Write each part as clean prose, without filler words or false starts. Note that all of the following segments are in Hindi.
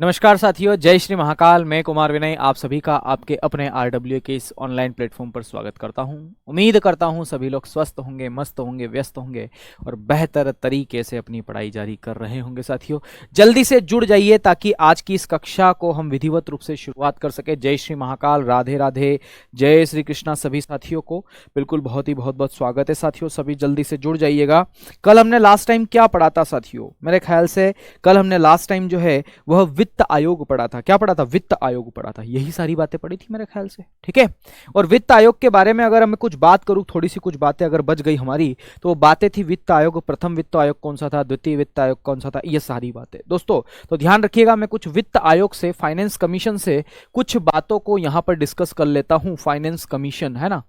नमस्कार साथियों, जय श्री महाकाल। मैं कुमार विनय आप सभी का आपके अपने RWA के इस ऑनलाइन प्लेटफॉर्म पर स्वागत करता हूं। उम्मीद करता हूं सभी लोग स्वस्थ होंगे, मस्त होंगे, व्यस्त होंगे और बेहतर तरीके से अपनी पढ़ाई जारी कर रहे होंगे। साथियों, जल्दी से जुड़ जाइए ताकि आज की इस कक्षा को हम विधिवत रूप से शुरुआत कर सके। जय श्री महाकाल, राधे राधे, जय श्री कृष्णा। सभी साथियों को बिल्कुल बहुत बहुत स्वागत है। साथियों, सभी जल्दी से जुड़ जाइएगा। कल हमने लास्ट टाइम क्या पढ़ा था साथियों? मेरे ख्याल से कल हमने लास्ट टाइम जो है वह वित्त आयोग पढ़ा था। क्या पढ़ा था? वित्त आयोग पढ़ा था। यही सारी बातें पढ़ी थी मेरे ख्याल से, ठीक है। और वित्त आयोग के बारे में अगर मैं कुछ बात करूं, थोड़ी सी कुछ बातें अगर बच गई हमारी, तो वो बातें थी वित्त आयोग, प्रथम वित्त आयोग कौन सा था, द्वितीय वित्त आयोग कौन सा था, ये सारी बातें दोस्तों। तो ध्यान रखिएगा, मैं कुछ वित्त आयोग से, फाइनेंस कमीशन से कुछ बातों को यहां पर डिस्कस कर लेता हूं। फाइनेंस कमीशन है ना,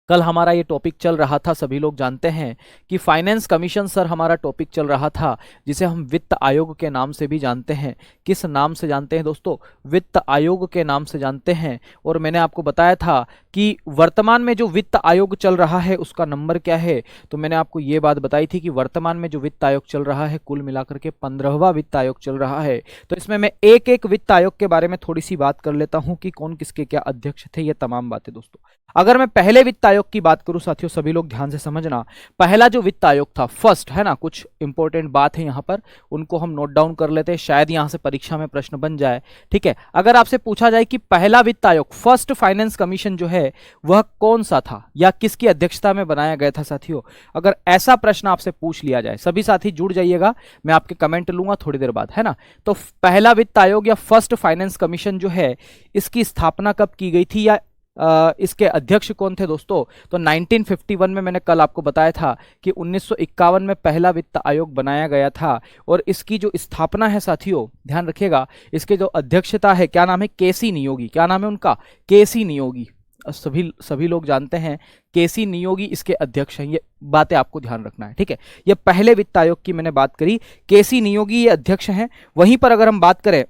कल हमारा ये टॉपिक चल रहा था, सभी लोग जानते हैं कि फाइनेंस कमीशन सर हमारा टॉपिक चल रहा था, जिसे हम वित्त आयोग के नाम से भी जानते हैं। किस नाम से जानते हैं दोस्तों? वित्त आयोग के नाम से जानते हैं। और मैंने आपको बताया था कि वर्तमान में जो वित्त आयोग चल रहा है उसका नंबर क्या है। तो मैंने आपको ये बात बताई थी कि वर्तमान में जो वित्त आयोग चल रहा है कुल मिलाकर के 15वां वित्त आयोग चल रहा है। तो इसमें मैं एक एक वित्त आयोग के बारे में थोड़ी सी बात कर लेता हूं कि कौन किसके क्या अध्यक्ष थे, ये तमाम बातें दोस्तों। अगर मैं पहले वित्त आयोग की बात करूं साथियों, सभी लोग ध्यान से समझना। पहला जो वित्त आयोग था, फर्स्ट है ना, कुछ इंपॉर्टेंट बात है यहां पर, उनको हम नोट डाउन कर लेते हैं, शायद यहां से परीक्षा में प्रश्न बन जाए। ठीक है, अगर आपसे पूछा जाए कि पहला वित्त आयोग, फर्स्ट फाइनेंस कमीशन जो है वह कौन सा था या किसकी अध्यक्षता में बनाया गया था साथियों, अगर ऐसा प्रश्न आपसे पूछ लिया जाए, सभी साथी जुड़ जाइएगा, मैं आपके कमेंट लूंगा थोड़ी देर बाद, है ना। तो पहला वित्त आयोग या फर्स्ट फाइनेंस कमीशन जो है, इसकी स्थापना कब की गई थी या इसके अध्यक्ष कौन थे दोस्तों? तो 1951 में, मैंने कल आपको बताया था कि 1951 में पहला वित्त आयोग बनाया गया था। और इसकी जो स्थापना है साथियों, ध्यान रखिएगा, इसके जो अध्यक्षता है, क्या नाम है? केसी नियोगी। क्या नाम है उनका? केसी नियोगी। सभी लोग जानते हैं केसी नियोगी इसके अध्यक्ष हैं। ये बातें आपको ध्यान रखना है, ठीक है। ये पहले वित्त आयोग की मैंने बात करी, केसी नियोगी ये अध्यक्ष हैं। वहीं पर अगर हम बात करें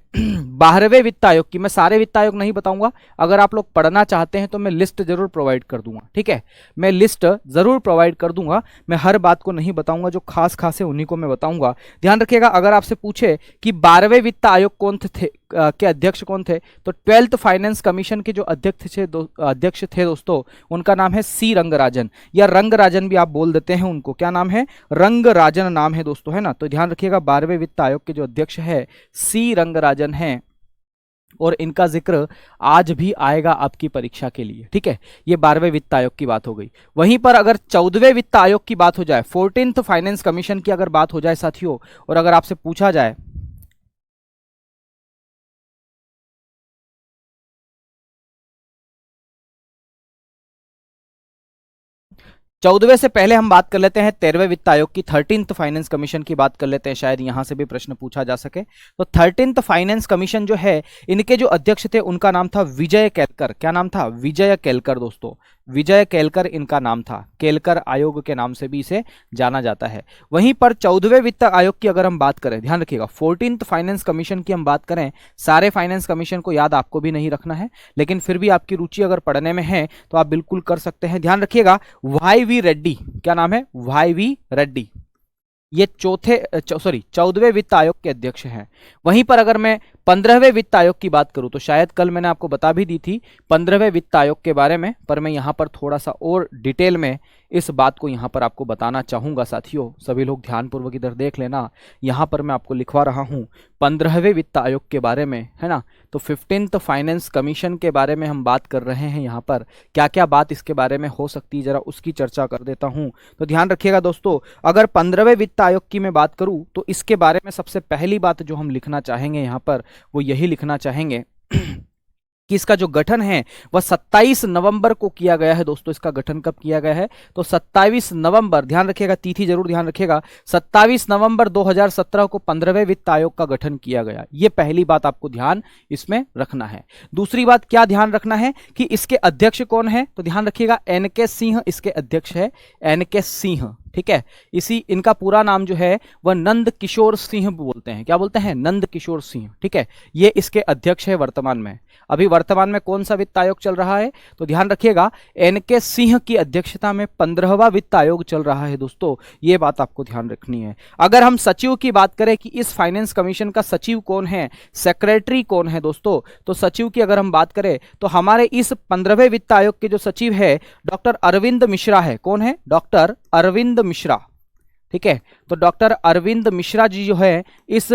12वें वित्त आयोग की, मैं सारे वित्त आयोग नहीं बताऊंगा, अगर आप लोग पढ़ना चाहते हैं तो मैं लिस्ट जरूर प्रोवाइड कर दूंगा, ठीक है। मैं लिस्ट जरूर प्रोवाइड कर दूंगा, मैं हर बात को नहीं बताऊंगा, जो खास खास है उन्हीं को मैं बताऊंगा। ध्यान रखिएगा, अगर आपसे पूछे कि 12वें वित्त आयोग कौन थे के अध्यक्ष कौन थे, तो 12th फाइनेंस कमीशन के जो अध्यक्ष थे दोस्तों, उनका नाम है सी रंगराजन, या रंगराजन भी आप बोल देते हैं उनको। क्या नाम है? रंगराजन नाम है दोस्तों, है ना। तो ध्यान रखिएगा, 12वें वित्त आयोग के जो अध्यक्ष है सी रंगराजन हैं, और इनका जिक्र आज भी आएगा आपकी परीक्षा के लिए, ठीक है। ये 12वें वित्त आयोग की बात हो गई। वहीं पर अगर 14वें वित्त आयोग की बात हो जाए, 14th फाइनेंस कमीशन की अगर बात हो जाए साथियों, और अगर आपसे पूछा जाए 14वें से पहले हम बात कर लेते हैं 13वें वित्त आयोग की, 13th फाइनेंस कमीशन की बात कर लेते हैं, शायद यहां से भी प्रश्न पूछा जा सके। तो 13th फाइनेंस कमीशन जो है, इनके जो अध्यक्ष थे उनका नाम था विजय केलकर। क्या नाम था? विजय केलकर दोस्तों, विजय केलकर इनका नाम था। केलकर आयोग के नाम से भी इसे जाना जाता है। वहीं पर 14वें वित्त आयोग की अगर हम बात करें, ध्यान रखिएगा, 14th फाइनेंस कमीशन की हम बात करें, सारे फाइनेंस कमीशन को याद आपको भी नहीं रखना है, लेकिन फिर भी आपकी रुचि अगर पढ़ने में है तो आप बिल्कुल कर सकते हैं। ध्यान रखिएगा, वाई वी रेड्डी। क्या नाम है? वाई वी रेड्डी, ये 14वें वित्त आयोग के अध्यक्ष हैं। वहीं पर अगर मैं 15वें वित्त आयोग की बात करूं, तो शायद कल मैंने आपको बता भी दी थी 15वें वित्त आयोग के बारे में, पर मैं यहां पर थोड़ा सा और डिटेल में इस बात को यहां पर आपको बताना चाहूंगा साथियों। सभी लोग ध्यानपूर्वक इधर देख लेना, यहां पर मैं आपको लिखवा रहा हूं 15वें वित्त आयोग के बारे में, है ना। तो 15th फाइनेंस कमीशन के बारे में हम बात कर रहे हैं। यहां पर क्या क्या बात इसके बारे में हो सकती है, जरा उसकी चर्चा कर देता हूं। तो ध्यान रखिएगा दोस्तों, अगर 15वें वित्त आयोग की मैं बात करूं, तो इसके बारे में सबसे पहली बात जो हम लिखना चाहेंगे यहां पर, वो यही लिखना चाहेंगे कि इसका जो गठन है वह 27 नवंबर को किया गया है दोस्तों। इसका गठन कब किया गया है? तो 27 नवंबर, ध्यान रखिएगा, तिथि जरूर ध्यान रखिएगा, 27 नवंबर 2017 को 15वें वित्त आयोग का गठन किया गया। ये पहली बात आपको ध्यान इसमें रखना है। दूसरी बात क्या ध्यान रखना है कि इसके अध्यक्ष कौन है? तो ध्यान रखिएगा, एन के सिंह इसके अध्यक्ष है। एन के सिंह, ठीक है। इसी इनका पूरा नाम जो है वह नंद किशोर सिंह बोलते हैं। क्या बोलते हैं? नंद किशोर सिंह। ठीक है, ये इसके अध्यक्ष है वर्तमान में। अभी वर्तमान में कौन सा वित्त आयोग चल रहा है? तो ध्यान रखिएगा, एनके सिंह की अध्यक्षता में 15वां वित्त आयोग चल रहा है दोस्तों, ये बात आपको ध्यान रखनी है। अगर हम सचिव की बात करें कि इस फाइनेंस कमीशन का सचिव कौन है, सेक्रेटरी कौन है दोस्तों, तो सचिव की अगर हम बात करें तो हमारे इस 15वें वित्त आयोग के जो सचिव है डॉक्टर अरविंद मिश्रा है। कौन है? डॉक्टर अरविंद मिश्रा। ठीक है, तो डॉक्टर अरविंद मिश्रा जी जो है इस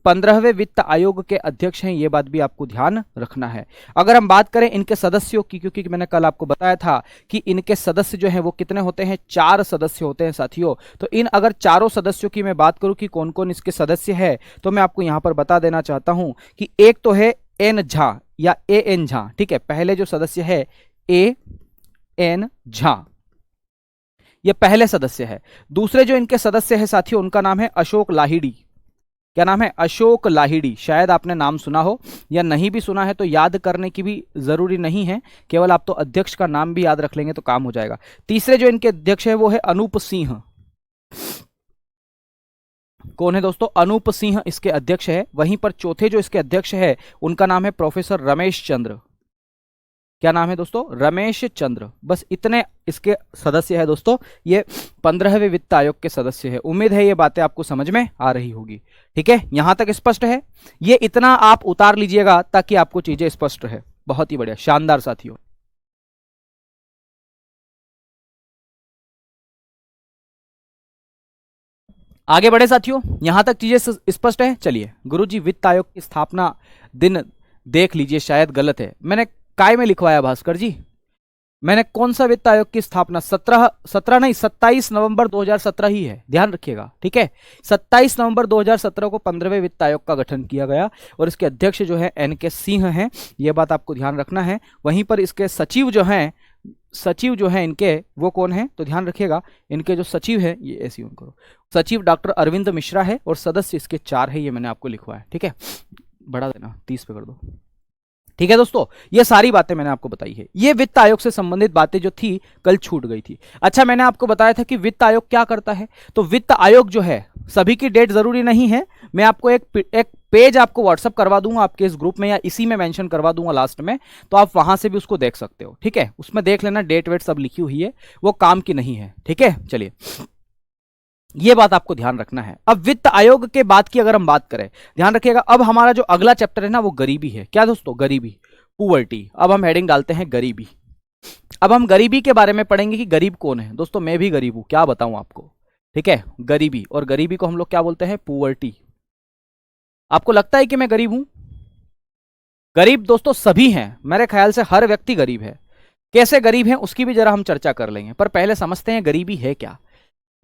15वें वित्त आयोग के अध्यक्ष हैं, ये बात भी आपको ध्यान रखना है। अगर हम बात करें इनके सदस्यों की, क्योंकि मैंने कल आपको बताया था कि इनके सदस्य जो हैं वो कितने होते हैं, 4 सदस्य होते हैं साथियों। तो इन अगर चारों सदस्यों की मैं बात करूं कि कौन कौन इसके सदस्य है, तो मैं आपको यहां पर बता देना चाहता हूं कि एक तो है एन झा या ए एन झा। ठीक है, पहले जो सदस्य है ए एन झा, ये पहले सदस्य है। दूसरे जो इनके सदस्य है साथियों, उनका नाम है अशोक लाहिड़ी। क्या नाम है? अशोक लाहिड़ी। शायद आपने नाम सुना हो या नहीं भी सुना है तो याद करने की भी जरूरी नहीं है, केवल आप तो अध्यक्ष का नाम भी याद रख लेंगे तो काम हो जाएगा। तीसरे जो इनके अध्यक्ष है वो है अनूप सिंह। कौन है दोस्तों? अनूप सिंह इसके अध्यक्ष है। वहीं पर चौथे जो इसके अध्यक्ष है उनका नाम है प्रोफेसर रमेश चंद्र। क्या नाम है दोस्तों? रमेश चंद्र। बस इतने इसके सदस्य है दोस्तों, ये 15वें वित्त आयोग के सदस्य है। उम्मीद है ये बातें आपको समझ में आ रही होगी। ठीक है, यहां तक स्पष्ट है? ये इतना आप उतार लीजिएगा ताकि आपको चीजें स्पष्ट है। बहुत ही बढ़िया, शानदार साथियों। आगे बढ़े साथियों, यहां तक चीजें स्पष्ट है? चलिए, गुरुजी वित्त आयोग की स्थापना दिन देख लीजिए, शायद गलत है। मैंने काय में लिखवाया भास्कर जी? मैंने कौन सा वित्त आयोग की स्थापना 17 नहीं 27 नवंबर 2017 ही है, ध्यान रखिएगा। ठीक है, 27 नवंबर 2017 को 15वें वित्त आयोग का गठन किया गया और इसके अध्यक्ष जो है एनके सिंह हैं, ये बात आपको ध्यान रखना है। वहीं पर इसके सचिव जो हैं इनके, वो कौन है? तो ध्यान रखिएगा, इनके जो सचिव है, ये ऐसे यूं करो, सचिव डॉक्टर अरविंद मिश्रा है और सदस्य इसके 4 है, ये मैंने आपको लिखवाया। ठीक है, बढ़ा देना, 30 पे कर दो। ठीक है दोस्तों, ये सारी बातें मैंने आपको बताई है। ये वित्त आयोग से संबंधित बातें जो थी कल छूट गई थी। अच्छा, मैंने आपको बताया था कि वित्त आयोग क्या करता है। तो वित्त आयोग जो है, सभी की डेट जरूरी नहीं है, मैं आपको एक पेज आपको व्हाट्सअप करवा दूंगा आपके इस ग्रुप में, या इसी में मेंशन करवा दूंगा लास्ट में, तो आप वहां से भी उसको देख सकते हो। ठीक है, उसमें देख लेना, डेट वेट सब लिखी हुई है, वो काम की नहीं है। ठीक है, चलिए, ये बात आपको ध्यान रखना है। अब वित्त आयोग के बाद की अगर हम बात करें, ध्यान रखिएगा, अब हमारा जो अगला चैप्टर है ना वो गरीबी है। क्या दोस्तों? गरीबी, पुअर्टी। अब हम हेडिंग डालते हैं गरीबी। अब हम गरीबी के बारे में पढ़ेंगे कि गरीब कौन है। दोस्तों मैं भी गरीब हूं, क्या बताऊं आपको। ठीक है, गरीबी, और गरीबी को हम लोग क्या बोलते हैं? पुअर्टी। आपको लगता है कि मैं गरीब हूं? गरीब दोस्तों सभी हैं, मेरे ख्याल से हर व्यक्ति गरीब है। कैसे गरीब है उसकी भी जरा हम चर्चा कर लेंगे, पर पहले समझते हैं गरीबी है क्या।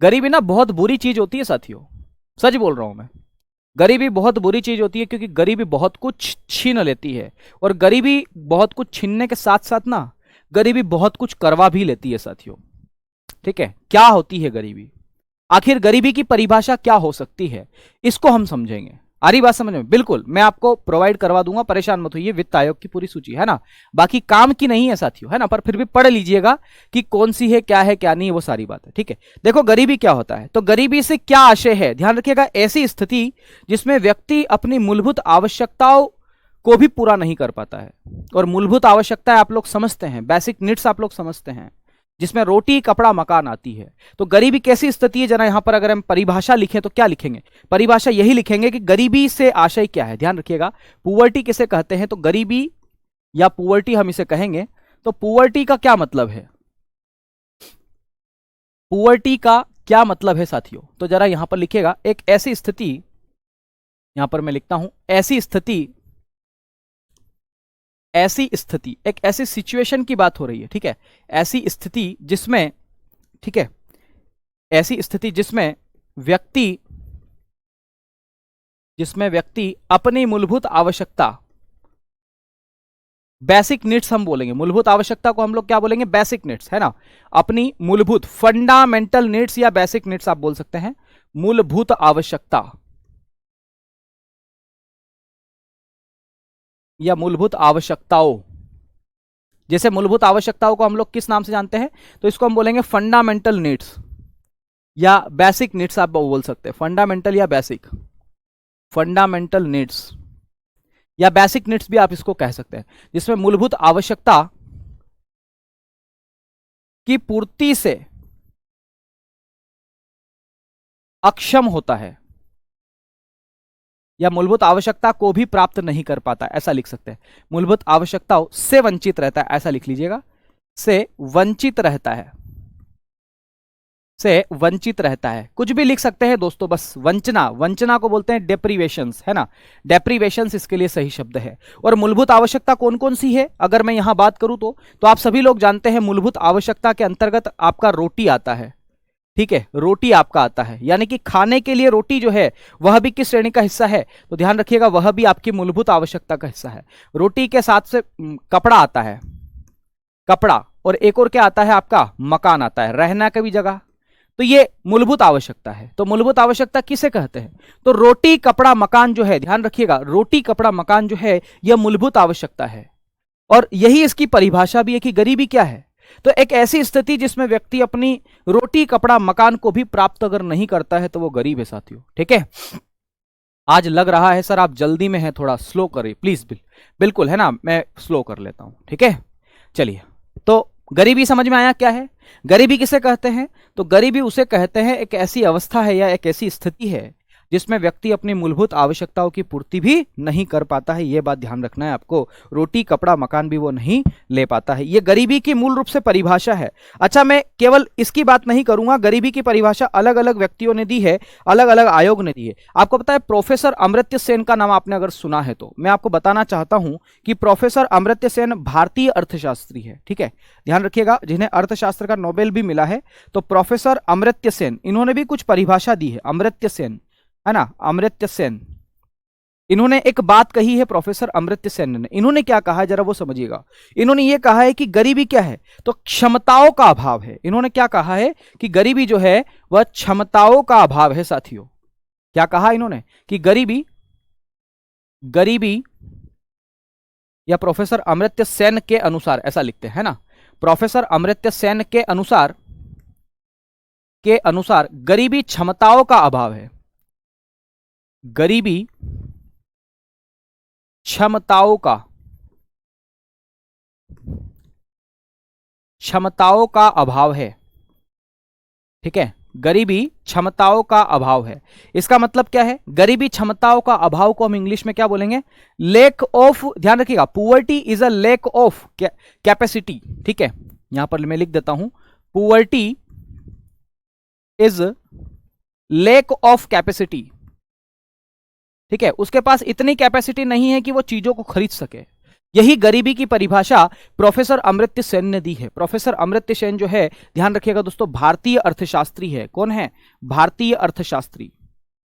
गरीबी ना बहुत बुरी चीज होती है साथियों, सच बोल रहा हूं मैं। गरीबी बहुत बुरी चीज होती है, क्योंकि गरीबी बहुत कुछ छीन लेती है, और गरीबी बहुत कुछ छीनने के साथ साथ ना गरीबी बहुत कुछ करवा भी लेती है साथियों। ठीक है, क्या होती है गरीबी, आखिर गरीबी की परिभाषा क्या हो सकती है, इसको हम समझेंगे। आ रही बात समझ में? बिल्कुल, मैं आपको प्रोवाइड करवा दूंगा, परेशान मत होइए। वित्त आयोग की पूरी सूची है ना, बाकी काम की नहीं है साथियों, है ना, पर फिर भी पढ़ लीजिएगा कि कौन सी है, क्या है, क्या नहीं है, वो सारी बात है। ठीक है, देखो गरीबी क्या होता है। तो गरीबी से क्या आशय है, ध्यान रखिएगा, ऐसी स्थिति जिसमें व्यक्ति अपनी मूलभूत आवश्यकताओं को भी पूरा नहीं कर पाता है। और मूलभूत आवश्यकताएं आप लोग समझते हैं, बेसिक नीड्स आप लोग समझते हैं, जिसमें रोटी कपड़ा मकान आती है। तो गरीबी कैसी स्थिति है, जरा यहां पर अगर हम परिभाषा लिखें तो क्या लिखेंगे? परिभाषा यही लिखेंगे कि गरीबी से आशय क्या है। ध्यान रखिएगा, पुअर्टी किसे कहते हैं, तो गरीबी या पुअर्टी हम इसे कहेंगे। तो पुअर्टी का क्या मतलब है, पुअर्टी का क्या मतलब है साथियों? तो जरा यहां पर लिखिएगा, एक ऐसी स्थिति, यहां पर मैं लिखता हूं ऐसी स्थिति, एक ऐसी सिचुएशन की बात हो रही है। ठीक है, ऐसी स्थिति जिसमें, ठीक है, ऐसी स्थिति जिसमें व्यक्ति अपनी मूलभूत आवश्यकता, बेसिक नीड्स हम बोलेंगे, मूलभूत आवश्यकता को हम लोग क्या बोलेंगे? बेसिक नीड्स, है ना, अपनी मूलभूत फंडामेंटल नीड्स या बेसिक नीड्स आप बोल सकते हैं, मूलभूत आवश्यकता या मूलभूत आवश्यकताओं। जैसे मूलभूत आवश्यकताओं को हम लोग किस नाम से जानते हैं, तो इसको हम बोलेंगे फंडामेंटल नीड्स। या बेसिक नीड्स आप बोल सकते हैं, फंडामेंटल या बेसिक, फंडामेंटल नीड्स या बेसिक नीड्स भी आप इसको कह सकते हैं, जिसमें मूलभूत आवश्यकता की पूर्ति से अक्षम होता है या मूलभूत आवश्यकता को भी प्राप्त नहीं कर पाता, ऐसा लिख सकते हैं। मूलभूत आवश्यकताओं से वंचित रहता है, ऐसा लिख लीजिएगा, से वंचित रहता है, से वंचित रहता है, कुछ भी लिख सकते हैं दोस्तों, बस वंचना, वंचना को बोलते हैं डेप्रीवेशंस, है ना, डेप्रीवेशंस इसके लिए सही शब्द है। और मूलभूत आवश्यकता कौन कौन सी है, अगर मैं यहां बात करूं तो आप सभी लोग जानते हैं मूलभूत आवश्यकता के अंतर्गत आपका रोटी आता है, ठीक है, रोटी आपका आता है, यानी कि खाने के लिए रोटी जो है वह भी किस श्रेणी का हिस्सा है, तो ध्यान रखिएगा वह भी आपकी मूलभूत आवश्यकता का हिस्सा है। रोटी के साथ से कपड़ा आता है, कपड़ा, और एक और क्या आता है आपका, मकान आता है, रहना का भी जगह, तो ये मूलभूत आवश्यकता है। तो मूलभूत आवश्यकता किसे कहते हैं, तो रोटी कपड़ा मकान जो है, ध्यान रखिएगा, रोटी कपड़ा मकान जो है यह मूलभूत आवश्यकता है। और यही इसकी परिभाषा भी है कि गरीबी क्या है, तो एक ऐसी स्थिति जिसमें व्यक्ति अपनी रोटी कपड़ा मकान को भी प्राप्त अगर नहीं करता है तो वो गरीब है साथियों, ठीक है। आज लग रहा है सर आप जल्दी में हैं, थोड़ा स्लो करिए प्लीज, बिल्कुल, है ना, मैं स्लो कर लेता हूं, ठीक है। चलिए, तो गरीबी समझ में आया क्या है, गरीबी किसे कहते हैं, तो गरीबी उसे कहते हैं एक ऐसी अवस्था है या एक ऐसी स्थिति है जिसमें व्यक्ति अपनी मूलभूत आवश्यकताओं की पूर्ति भी नहीं कर पाता है, यह बात ध्यान रखना है आपको, रोटी कपड़ा मकान भी वो नहीं ले पाता है, यह गरीबी की मूल रूप से परिभाषा है। अच्छा, मैं केवल इसकी बात नहीं करूंगा, गरीबी की परिभाषा अलग अलग व्यक्तियों ने दी है, अलग अलग आयोग ने दी है। आपको पता है प्रोफेसर अमर्त्य सेन का नाम आपने अगर सुना है तो मैं आपको बताना चाहता हूं कि प्रोफेसर अमर्त्य सेन भारतीय अर्थशास्त्री है, ठीक है, ध्यान रखिएगा, जिन्हें अर्थशास्त्र का नोबेल भी मिला है, तो प्रोफेसर अमर्त्य सेन, इन्होंने भी कुछ परिभाषा दी है, अमर्त्य सेन, है ना, अमर्त्य सेन, इन्होंने एक बात कही है, प्रोफेसर अमर्त्य सेन ने, इन्होंने क्या कहा है जरा वो समझिएगा। इन्होंने ये कहा है कि गरीबी क्या है, तो क्षमताओं का अभाव है। इन्होंने क्या कहा है कि गरीबी जो है वह क्षमताओं का अभाव है साथियों। क्या कहा इन्होंने कि गरीबी, गरीबी या प्रोफेसर अमर्त्य सेन के अनुसार, ऐसा लिखते हैं ना, प्रोफेसर अमर्त्य सेन के अनुसार, के अनुसार गरीबी क्षमताओं का अभाव है, गरीबी क्षमताओं का, क्षमताओं का अभाव है, ठीक है, गरीबी क्षमताओं का अभाव है। इसका मतलब क्या है, गरीबी क्षमताओं का अभाव को हम इंग्लिश में क्या बोलेंगे, लैक ऑफ, ध्यान रखिएगा, poverty is a lack of capacity, ठीक है, यहां पर मैं लिख देता हूं, poverty is lack of capacity, ठीक है, उसके पास इतनी कैपेसिटी नहीं है कि वो चीजों को खरीद सके। यही गरीबी की परिभाषा प्रोफेसर अमर्त्य सेन ने दी है। प्रोफेसर अमर्त्य सेन जो है, ध्यान रखिएगा दोस्तों, भारतीय अर्थशास्त्री है। कौन है, भारतीय अर्थशास्त्री,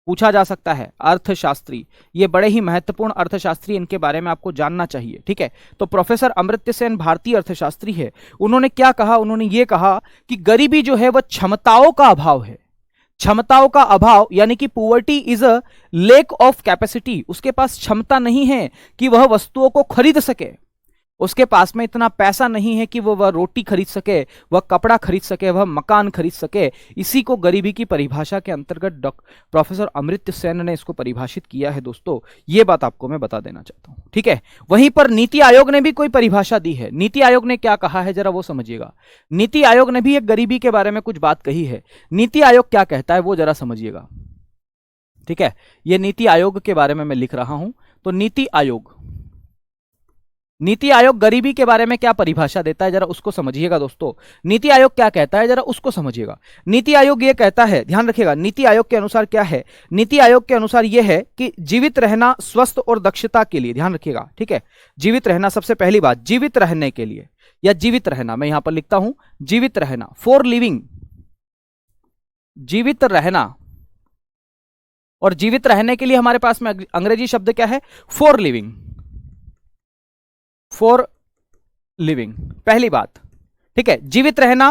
पूछा जा सकता है अर्थशास्त्री, ये बड़े ही महत्वपूर्ण अर्थशास्त्री, इनके बारे में आपको जानना चाहिए, ठीक है। तो प्रोफेसर अमर्त्य सेन भारतीय अर्थशास्त्री है। उन्होंने क्या कहा, उन्होंने ये कहा कि गरीबी जो है वह क्षमताओं का अभाव है, क्षमताओं का अभाव, यानी कि poverty is a lake of capacity, उसके पास क्षमता नहीं है कि वह वस्तुओं को खरीद सके, उसके पास में इतना पैसा नहीं है कि वह रोटी खरीद सके, वह कपड़ा खरीद सके, वह मकान खरीद सके। इसी को गरीबी की परिभाषा के अंतर्गत प्रोफेसर अमर्त्य सेन ने इसको परिभाषित किया है दोस्तों, यह बात आपको मैं बता देना चाहता हूं, ठीक है। वहीं पर नीति आयोग ने भी कोई परिभाषा दी है। नीति आयोग ने क्या कहा है जरा वो समझिएगा। नीति आयोग ने भी एक गरीबी के बारे में कुछ बात कही है। नीति आयोग क्या कहता है वो जरा समझिएगा, ठीक है। यह नीति आयोग के बारे में मैं लिख रहा हूं, तो नीति आयोग, नीति आयोग गरीबी के बारे में क्या परिभाषा देता है जरा उसको समझिएगा दोस्तों। नीति आयोग क्या कहता है जरा उसको समझिएगा। नीति आयोग ये कहता है, ध्यान रखिएगा, नीति आयोग के अनुसार क्या है, नीति आयोग के अनुसार यह है कि जीवित रहना, स्वस्थ और दक्षता के लिए, ध्यान रखिएगा, ठीक है, जीवित रहना, सबसे पहली बात, जीवित रहने के लिए या जीवित रहना, मैं यहां पर लिखता हूं जीवित रहना, फॉर लिविंग, जीवित रहना, और जीवित रहने के लिए हमारे पास में अंग्रेजी शब्द क्या है, फॉर लिविंग, फॉर लिविंग, पहली बात, ठीक है, जीवित रहना।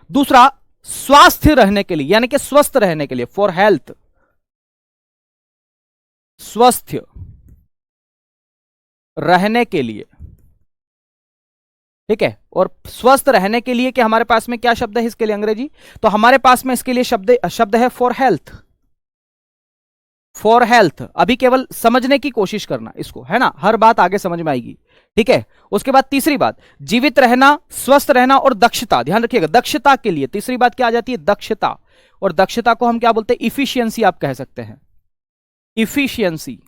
दूसरा, स्वास्थ्य रहने के लिए, यानी कि स्वस्थ रहने के लिए, फॉर हेल्थ, स्वस्थ रहने के लिए, ठीक है। और स्वस्थ रहने के लिए कि हमारे पास में क्या शब्द है इसके लिए अंग्रेजी, तो हमारे पास में इसके लिए शब्द है फॉर हेल्थ। फॉर हेल्थ, अभी केवल समझने की कोशिश करना इसको, है ना, हर बात आगे समझ में आएगी। ठीक है। उसके बाद तीसरी बात, जीवित रहना, स्वस्थ रहना और दक्षता, ध्यान रखिएगा दक्षता के लिए तीसरी बात क्या आ जाती है, दक्षता। और दक्षता को हम क्या बोलते हैं, इफिशियंसी आप कह सकते हैं, इफिशियंसी।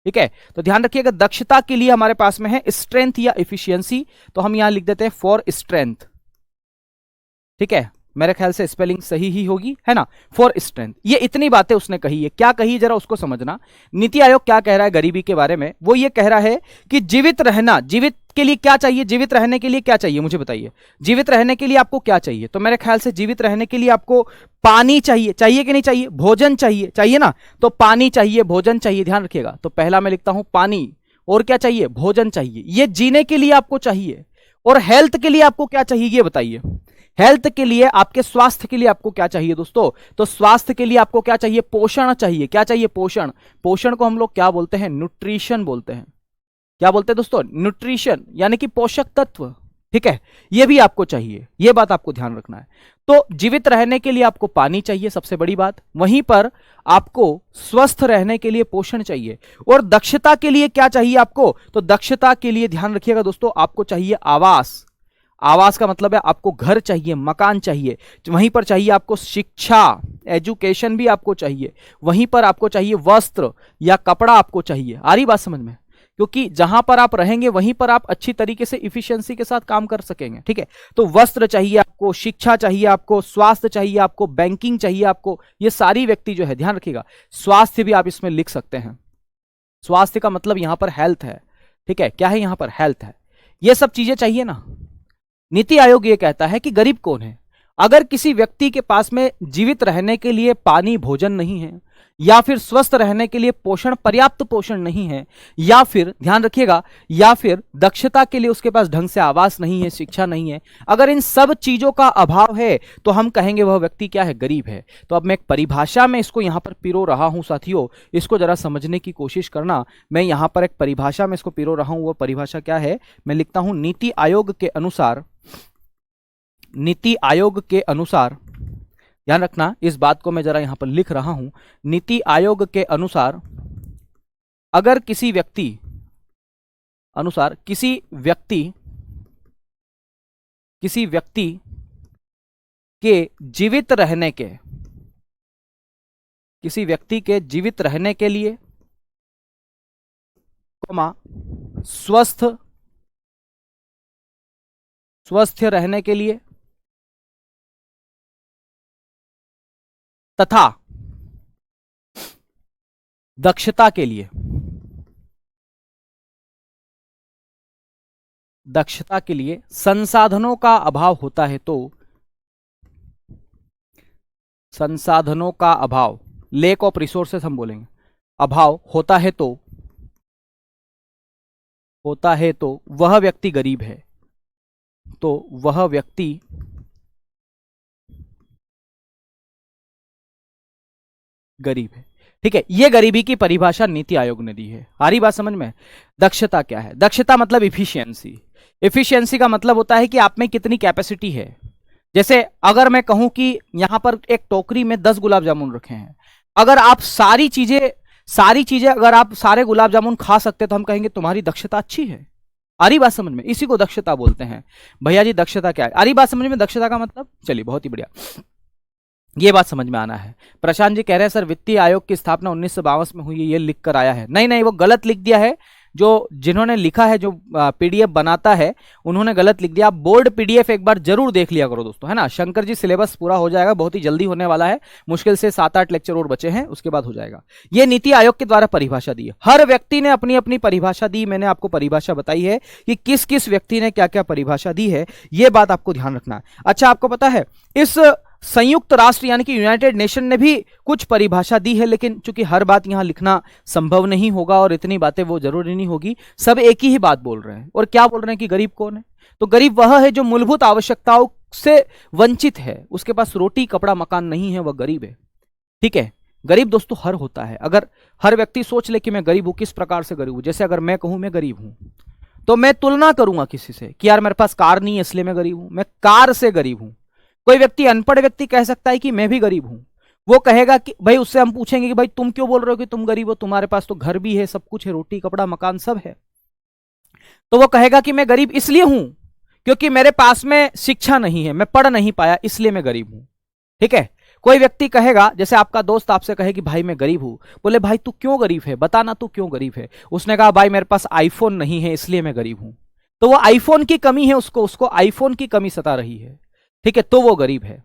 ठीक है। तो ध्यान रखिएगा दक्षता के लिए हमारे पास में है स्ट्रेंथ या इफिशियंसी, तो हम यहां लिख देते हैं फॉर स्ट्रेंथ। ठीक है, मेरे ख्याल से स्पेलिंग सही ही होगी, है ना, फॉर स्ट्रेंथ। ये इतनी बातें उसने कही है, क्या कही जरा उसको समझना। नीति आयोग क्या कह रहा है गरीबी के बारे में, वो ये कह रहा है कि जीवित रहना, जीवित के लिए क्या चाहिए, जीवित रहने के लिए क्या चाहिए मुझे बताइए, जीवित रहने के लिए आपको क्या चाहिए। तो मेरे ख्याल से जीवित रहने के लिए आपको पानी चाहिए, चाहिए कि नहीं चाहिए, भोजन चाहिए, चाहिए ना, तो पानी चाहिए, भोजन चाहिए, ध्यान रखिएगा। तो पहला मैं लिखता हूं पानी, और क्या चाहिए, भोजन चाहिए, ये जीने के लिए आपको चाहिए। और हेल्थ के लिए आपको क्या चाहिए ये बताइए, हेल्थ के लिए, आपके स्वास्थ्य के लिए आपको क्या चाहिए दोस्तों, तो स्वास्थ्य के लिए आपको क्या चाहिए, पोषण चाहिए। क्या चाहिए, पोषण। पोषण को हम लोग क्या बोलते हैं, न्यूट्रिशन बोलते हैं। क्या बोलते हैं दोस्तों, न्यूट्रिशन, यानी कि पोषक तत्व। ठीक है, ये भी आपको चाहिए, ये बात आपको ध्यान रखना है। तो जीवित रहने के लिए आपको पानी चाहिए, सबसे बड़ी बात। वहीं पर आपको स्वस्थ रहने के लिए पोषण चाहिए। और दक्षता के लिए क्या चाहिए आपको, तो दक्षता के लिए ध्यान रखिएगा दोस्तों, आपको चाहिए आवास। आवास का मतलब है आपको घर चाहिए, मकान चाहिए। वहीं पर चाहिए आपको शिक्षा, एजुकेशन भी आपको चाहिए। वहीं पर आपको चाहिए वस्त्र या कपड़ा आपको चाहिए। आ रही बात समझ में, क्योंकि जहां पर आप रहेंगे वहीं पर आप अच्छी तरीके से इफिशियंसी के साथ काम कर सकेंगे। ठीक है, तो वस्त्र चाहिए आपको, शिक्षा चाहिए आपको, स्वास्थ्य चाहिए आपको, बैंकिंग चाहिए आपको। ये सारी व्यक्ति जो है, ध्यान रखिएगा स्वास्थ्य भी आप इसमें लिख सकते हैं। स्वास्थ्य का मतलब यहां पर हेल्थ है। ठीक है, क्या है यहां पर, हेल्थ है। ये सब चीजें चाहिए ना। नीति आयोग ये कहता है कि गरीब कौन है, अगर किसी व्यक्ति के पास में जीवित रहने के लिए पानी भोजन नहीं है, या फिर स्वस्थ रहने के लिए पोषण, पर्याप्त पोषण नहीं है, या फिर ध्यान रखिएगा, या फिर दक्षता के लिए उसके पास ढंग से आवास नहीं है, शिक्षा नहीं है, अगर इन सब चीजों का अभाव है तो हम कहेंगे वह व्यक्ति क्या है, गरीब है। तो अब मैं एक परिभाषा में इसको यहां पर पिरो रहा हूं साथियों, इसको जरा समझने की कोशिश करना। मैं यहां पर एक परिभाषा में इसको पिरो रहा हूं, वह परिभाषा क्या है, मैं लिखता हूं नीति आयोग के अनुसार, नीति आयोग के अनुसार, ध्यान रखना इस बात को मैं जरा यहां पर लिख रहा हूं, नीति आयोग के अनुसार अगर किसी व्यक्ति अनुसार किसी व्यक्ति के जीवित रहने के, किसी व्यक्ति के जीवित रहने के लिए, स्वस्थ रहने के लिए तथा दक्षता के लिए, संसाधनों का अभाव होता है, तो संसाधनों का अभाव, लेक ऑफ रिसोर्सेस हम बोलेंगे, अभाव होता है तो वह व्यक्ति गरीब है, तो वह व्यक्ति गरीब है। ठीक है, यह गरीबी की परिभाषा नीति आयोग ने दी है। आ रही बात समझ में। दक्षता क्या है, दक्षता मतलब इफिशियंसी। इफिशियंसी का मतलब होता है कि आप में कितनी कैपेसिटी है। जैसे अगर मैं कहूं कि यहां पर एक टोकरी में 10 गुलाब जामुन रखे हैं, अगर आप सारी चीजें अगर आप सारे गुलाब जामुन खा सकते तो हम कहेंगे तुम्हारी दक्षता अच्छी है। आ रही बात समझ में, इसी को दक्षता बोलते हैं। भैया जी दक्षता क्या है, आ रही बात समझ में, दक्षता का मतलब, चलिए बहुत ही बढ़िया, ये बात समझ में आना है। प्रशांत जी कह रहे हैं सर वित्तीय आयोग की स्थापना 1952 में हुई है, ये लिख कर आया है। नहीं, वो गलत लिख दिया है। जिन्होंने लिखा है, जो पीडीएफ बनाता है, उन्होंने गलत लिख दिया। आप बोर्ड पीडीएफ एक बार जरूर देख लिया करो दोस्तों, है ना। शंकर जी सिलेबस पूरा हो जाएगा, बहुत ही जल्दी होने वाला है, मुश्किल से 7-8 लेक्चर और बचे हैं, उसके बाद हो जाएगा। ये नीति आयोग के द्वारा परिभाषा दी है, हर व्यक्ति ने अपनी अपनी परिभाषा दी। मैंने आपको परिभाषा बताई है कि किस किस व्यक्ति ने क्या क्या परिभाषा दी है, ये बात आपको ध्यान रखना है। अच्छा, आपको पता है इस संयुक्त राष्ट्र यानी कि यूनाइटेड नेशन ने भी कुछ परिभाषा दी है, लेकिन चूंकि हर बात यहां लिखना संभव नहीं होगा और इतनी बातें वो जरूरी नहीं होगी, सब एक ही बात बोल रहे हैं। और क्या बोल रहे हैं कि गरीब कौन है, तो गरीब वह है जो मूलभूत आवश्यकताओं से वंचित है, उसके पास रोटी कपड़ा मकान नहीं है, वह गरीब है। ठीक है, गरीब दोस्तों हर होता है। अगर हर व्यक्ति सोच ले कि मैं गरीब हूं, किस प्रकार से गरीब हूं, जैसे अगर मैं कहूं मैं गरीब हूं, तो मैं तुलना करूंगा किसी से कि यार मेरे पास कार नहीं है इसलिए मैं गरीब हूं, मैं कार से गरीब हूं। कोई व्यक्ति, अनपढ़ व्यक्ति कह सकता है कि मैं भी गरीब हूं। वो कहेगा कि भाई, उससे हम पूछेंगे कि भाई तुम क्यों बोल रहे हो कि तुम गरीब हो, तुम्हारे पास तो घर भी है, सब कुछ है, रोटी कपड़ा मकान सब है। तो वो कहेगा कि मैं गरीब इसलिए हूं क्योंकि मेरे पास में शिक्षा नहीं है, मैं पढ़ नहीं पाया, इसलिए मैं गरीब हूं। ठीक है। कोई व्यक्ति कहेगा, जैसे आपका दोस्त आपसे कहे कि भाई मैं गरीब हूं, बोले भाई तू क्यों गरीब है, बताना तू क्यों गरीब है। उसने कहा भाई मेरे पास आईफोन नहीं है इसलिए मैं गरीब हूं। तो वो आईफोन की कमी है, उसको उसको आईफोन की कमी सता रही है। ठीक है, तो वो गरीब है।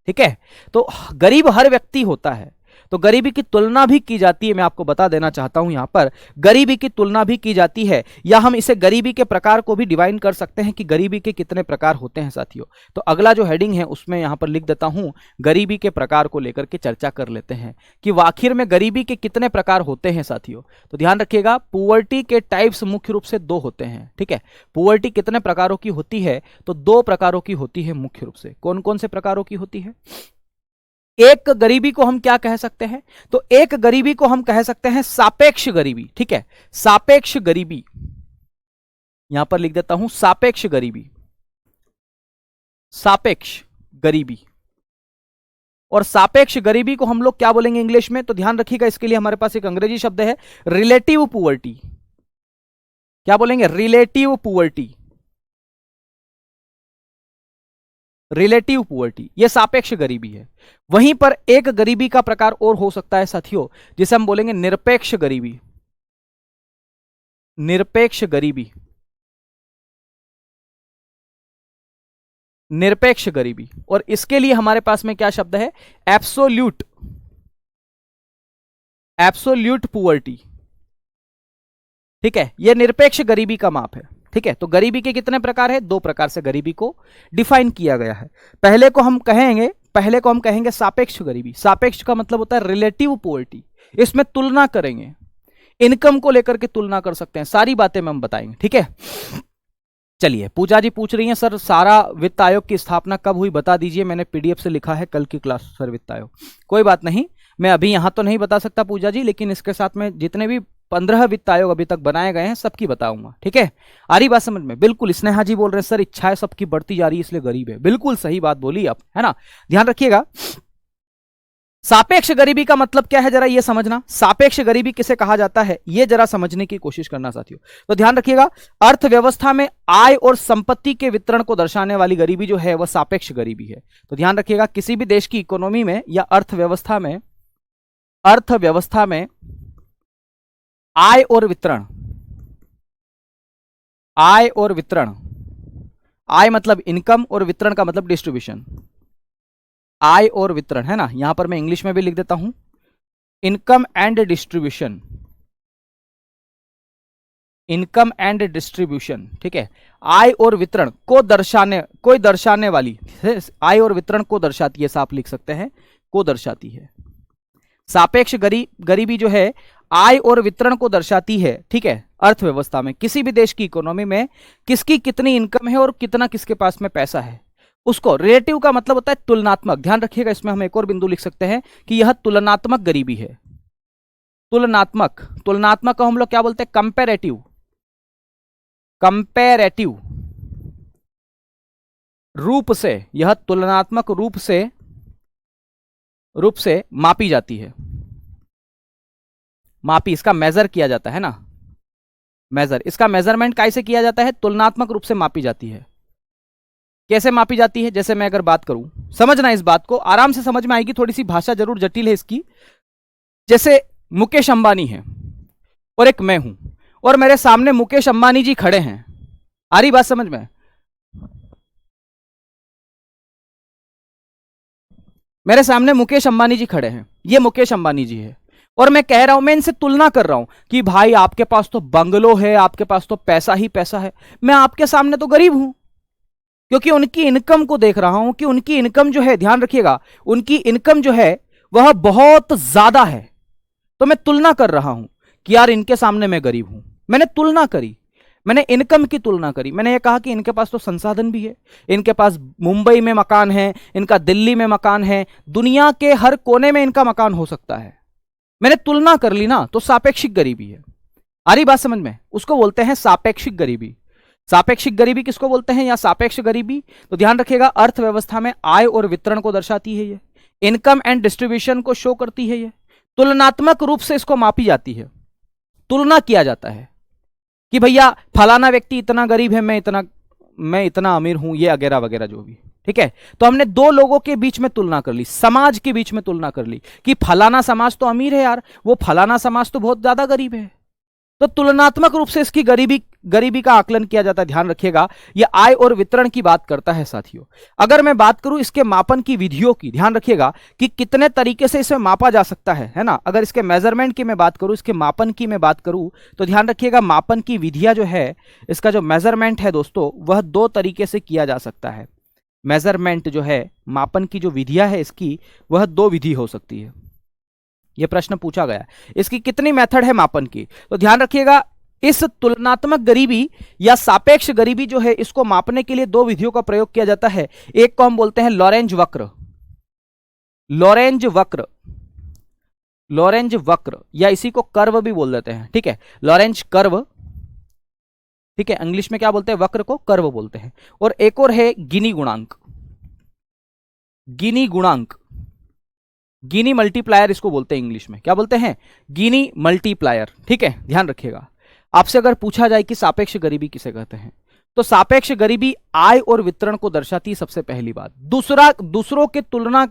ठीक है। तो गरीब हर व्यक्ति होता है। तो गरीबी की तुलना भी की जाती है, मैं आपको बता देना चाहता हूं यहां पर गरीबी की तुलना भी की जाती है, या हम इसे गरीबी के प्रकार को भी डिवाइन कर सकते हैं कि गरीबी के कितने प्रकार होते हैं साथियों। तो अगला जो हेडिंग है उसमें यहां पर लिख देता हूं, गरीबी के प्रकार को लेकर के चर्चा कर लेते हैं कि आखिर में गरीबी के कितने प्रकार होते हैं साथियों। तो ध्यान रखिएगा, पुअर्टी के टाइप्स मुख्य रूप से दो होते हैं। ठीक है, पुअर्टी कितने प्रकारों की होती है, तो दो प्रकारों की होती है मुख्य रूप से। कौन कौन से प्रकारों की होती है? एक गरीबी को हम क्या कह सकते हैं, तो एक गरीबी को हम कह सकते हैं सापेक्ष गरीबी। ठीक है, सापेक्ष गरीबी, यहां पर लिख देता हूं सापेक्ष गरीबी, सापेक्ष गरीबी। और सापेक्ष गरीबी को हम लोग क्या बोलेंगे इंग्लिश में, तो ध्यान रखिएगा, इसके लिए हमारे पास एक अंग्रेजी शब्द है रिलेटिव पुअर्टी। क्या बोलेंगे? रिलेटिव पुअर्टी, रिलेटिव पुअर्टी, यह सापेक्ष गरीबी है। वहीं पर एक गरीबी का प्रकार और हो सकता है साथियों, जिसे हम बोलेंगे निरपेक्ष गरीबी, निरपेक्ष गरीबी, निरपेक्ष गरीबी। और इसके लिए हमारे पास में क्या शब्द है? Absolute, absolute poverty. ठीक है, यह निरपेक्ष गरीबी का माप है। ठीक है, तो गरीबी के कितने प्रकार है? दो प्रकार से गरीबी को डिफाइन किया गया है। पहले को हम कहेंगे सापेक्ष गरीबी। सापेक्ष का मतलब होता है रिलेटिव पुअर्टी, इसमें तुलना करेंगे, इनकम को लेकर के तुलना कर सकते हैं, सारी बातें हम बताएंगे। ठीक है, चलिए। पूजा जी पूछ रही हैं सर सारा वित्त आयोग की स्थापना कब हुई बता दीजिए, मैंने पीडीएफ से लिखा है कल की क्लास सर वित्त आयोग। कोई बात नहीं, मैं अभी यहां तो नहीं बता सकता पूजा जी, लेकिन इसके साथ में जितने भी 15 वित्त आयोग अभी तक बनाए गए हैं सबकी बताऊंगा। ठीक है, आ रही बात समझ में? बिल्कुल। स्नेहा जी बोल रहे हैं सर इच्छाएं सबकी बढ़ती जा रही है इसलिए गरीब है। बिल्कुल सही बात बोली आप, है ना। ध्यान रखिएगा, सापेक्ष गरीबी का मतलब क्या है जरा ये समझना। सापेक्ष गरीबी किसे कहा जाता है ये जरा समझने की कोशिश करना साथियों। तो ध्यान रखिएगा, अर्थव्यवस्था में आय और संपत्ति के वितरण को दर्शाने वाली गरीबी जो है वह सापेक्ष गरीबी है। तो ध्यान रखिएगा, किसी भी देश की इकोनॉमी में या अर्थव्यवस्था में आय और वितरण, आय और वितरण, आय मतलब इनकम और वितरण का मतलब डिस्ट्रीब्यूशन, आय और वितरण, है ना। यहां पर मैं इंग्लिश में भी लिख देता हूं income and distribution, income and distribution. ठीक है, आय और वितरण को दर्शाने वाली, आय और वितरण को दर्शाती है, आप लिख सकते हैं को दर्शाती है। सापेक्ष गरीबी जो है आय और वितरण को दर्शाती है। ठीक है, अर्थव्यवस्था में किसी भी देश की इकोनॉमी में किसकी कितनी इनकम है और कितना किसके पास में पैसा है, उसको। रिलेटिव का मतलब होता है तुलनात्मक। ध्यान रखिएगा, इसमें हम एक और बिंदु लिख सकते हैं कि यह तुलनात्मक गरीबी है। तुलनात्मक, तुलनात्मक को हम लोग क्या बोलते हैं? कंपैरेटिव, कंपैरेटिव रूप से, यह तुलनात्मक रूप से मापी जाती है। मापी, इसका मेजर किया जाता है ना, मेजर, इसका मेजरमेंट कैसे किया जाता है? तुलनात्मक रूप से मापी जाती है। कैसे मापी जाती है? जैसे मैं अगर बात करूं, समझना इस बात को, आराम से समझ में आएगी, थोड़ी सी भाषा जरूर जटिल है इसकी। जैसे मुकेश अंबानी है और एक मैं हूं, और मेरे सामने मुकेश अंबानी जी खड़े हैं। आ रही बात समझ में? मेरे सामने मुकेश अंबानी जी खड़े हैं, ये मुकेश अंबानी जी है, और मैं कह रहा हूं, मैं इनसे तुलना कर रहा हूं कि भाई आपके पास तो बंगलो है, आपके पास तो पैसा ही पैसा है, मैं आपके सामने तो गरीब हूं, क्योंकि उनकी इनकम को देख रहा हूं कि उनकी इनकम जो है, ध्यान रखिएगा, उनकी इनकम जो है वह बहुत ज्यादा है। तो मैं तुलना कर रहा हूं कि यार इनके सामने मैं गरीब हूं। मैंने तुलना करी, मैंने इनकम की तुलना करी। मैंने ये कहा कि इनके पास तो संसाधन भी है, इनके पास मुंबई में मकान है, इनका दिल्ली में मकान है, दुनिया के हर कोने में इनका मकान हो सकता है। मैंने तुलना कर ली ना, तो सापेक्षिक गरीबी है। आ रही बात समझ में? उसको बोलते हैं सापेक्षिक गरीबी। सापेक्षिक गरीबी किसको बोलते हैं या सापेक्ष गरीबी? तो ध्यान रखिएगा, अर्थव्यवस्था में आय और वितरण को दर्शाती है ये, इनकम एंड डिस्ट्रीब्यूशन को शो करती है ये, तुलनात्मक रूप से इसको मापी जाती है, तुलना किया जाता है कि भैया फलाना व्यक्ति इतना गरीब है, मैं इतना अमीर हूं, ये वगैरह वगैरह जो भी, ठीक है। तो हमने दो लोगों के बीच में तुलना कर ली, समाज के बीच में तुलना कर ली कि फलाना समाज तो अमीर है यार, वो फलाना समाज तो बहुत ज्यादा गरीब है। तो तुलनात्मक रूप से इसकी गरीबी का आकलन किया जाता है। ध्यान रखिएगा, यह आय और वितरण की बात करता है साथियों। अगर मैं बात करूं इसके मापन की विधियों की, ध्यान रखिएगा कि कितने तरीके से इसे मापा जा सकता है ना। अगर इसके मेजरमेंट की मैं बात करूं, इसके मापन की मैं बात करूं, तो ध्यान रखिएगा मापन की विधियां जो है, इसका जो मेजरमेंट है दोस्तों, वह दो तरीके से किया जा सकता है। मेजरमेंट जो है, मापन की जो विधियां है इसकी, वह दो विधि हो सकती है। यह प्रश्न पूछा गया, इसकी कितनी मेथड है मापन की? तो ध्यान रखिएगा, इस तुलनात्मक गरीबी या सापेक्ष गरीबी जो है, इसको मापने के लिए दो विधियों का प्रयोग किया जाता है। एक को हम बोलते हैं लॉरेंज वक्र, लॉरेंज वक्र या इसी को कर्व भी बोल देते हैं, ठीक है, लॉरेंज कर्व, ठीक है। इंग्लिश में क्या बोलते हैं? वक्र को कर्व बोलते हैं। और एक और है गिनी गुणांक, गिनी मल्टीप्लायर इसको बोलते हैं। इंग्लिश में क्या बोलते हैं? गिनी मल्टीप्लायर, ठीक है। ध्यान रखिएगा, आपसे अगर पूछा जाए कि सापेक्ष गरीबी किसे कहते हैं, तो सापेक्ष गरीबी आय और वितरण को दर्शाती है, सबसे पहली बात। दूसरों के तुलना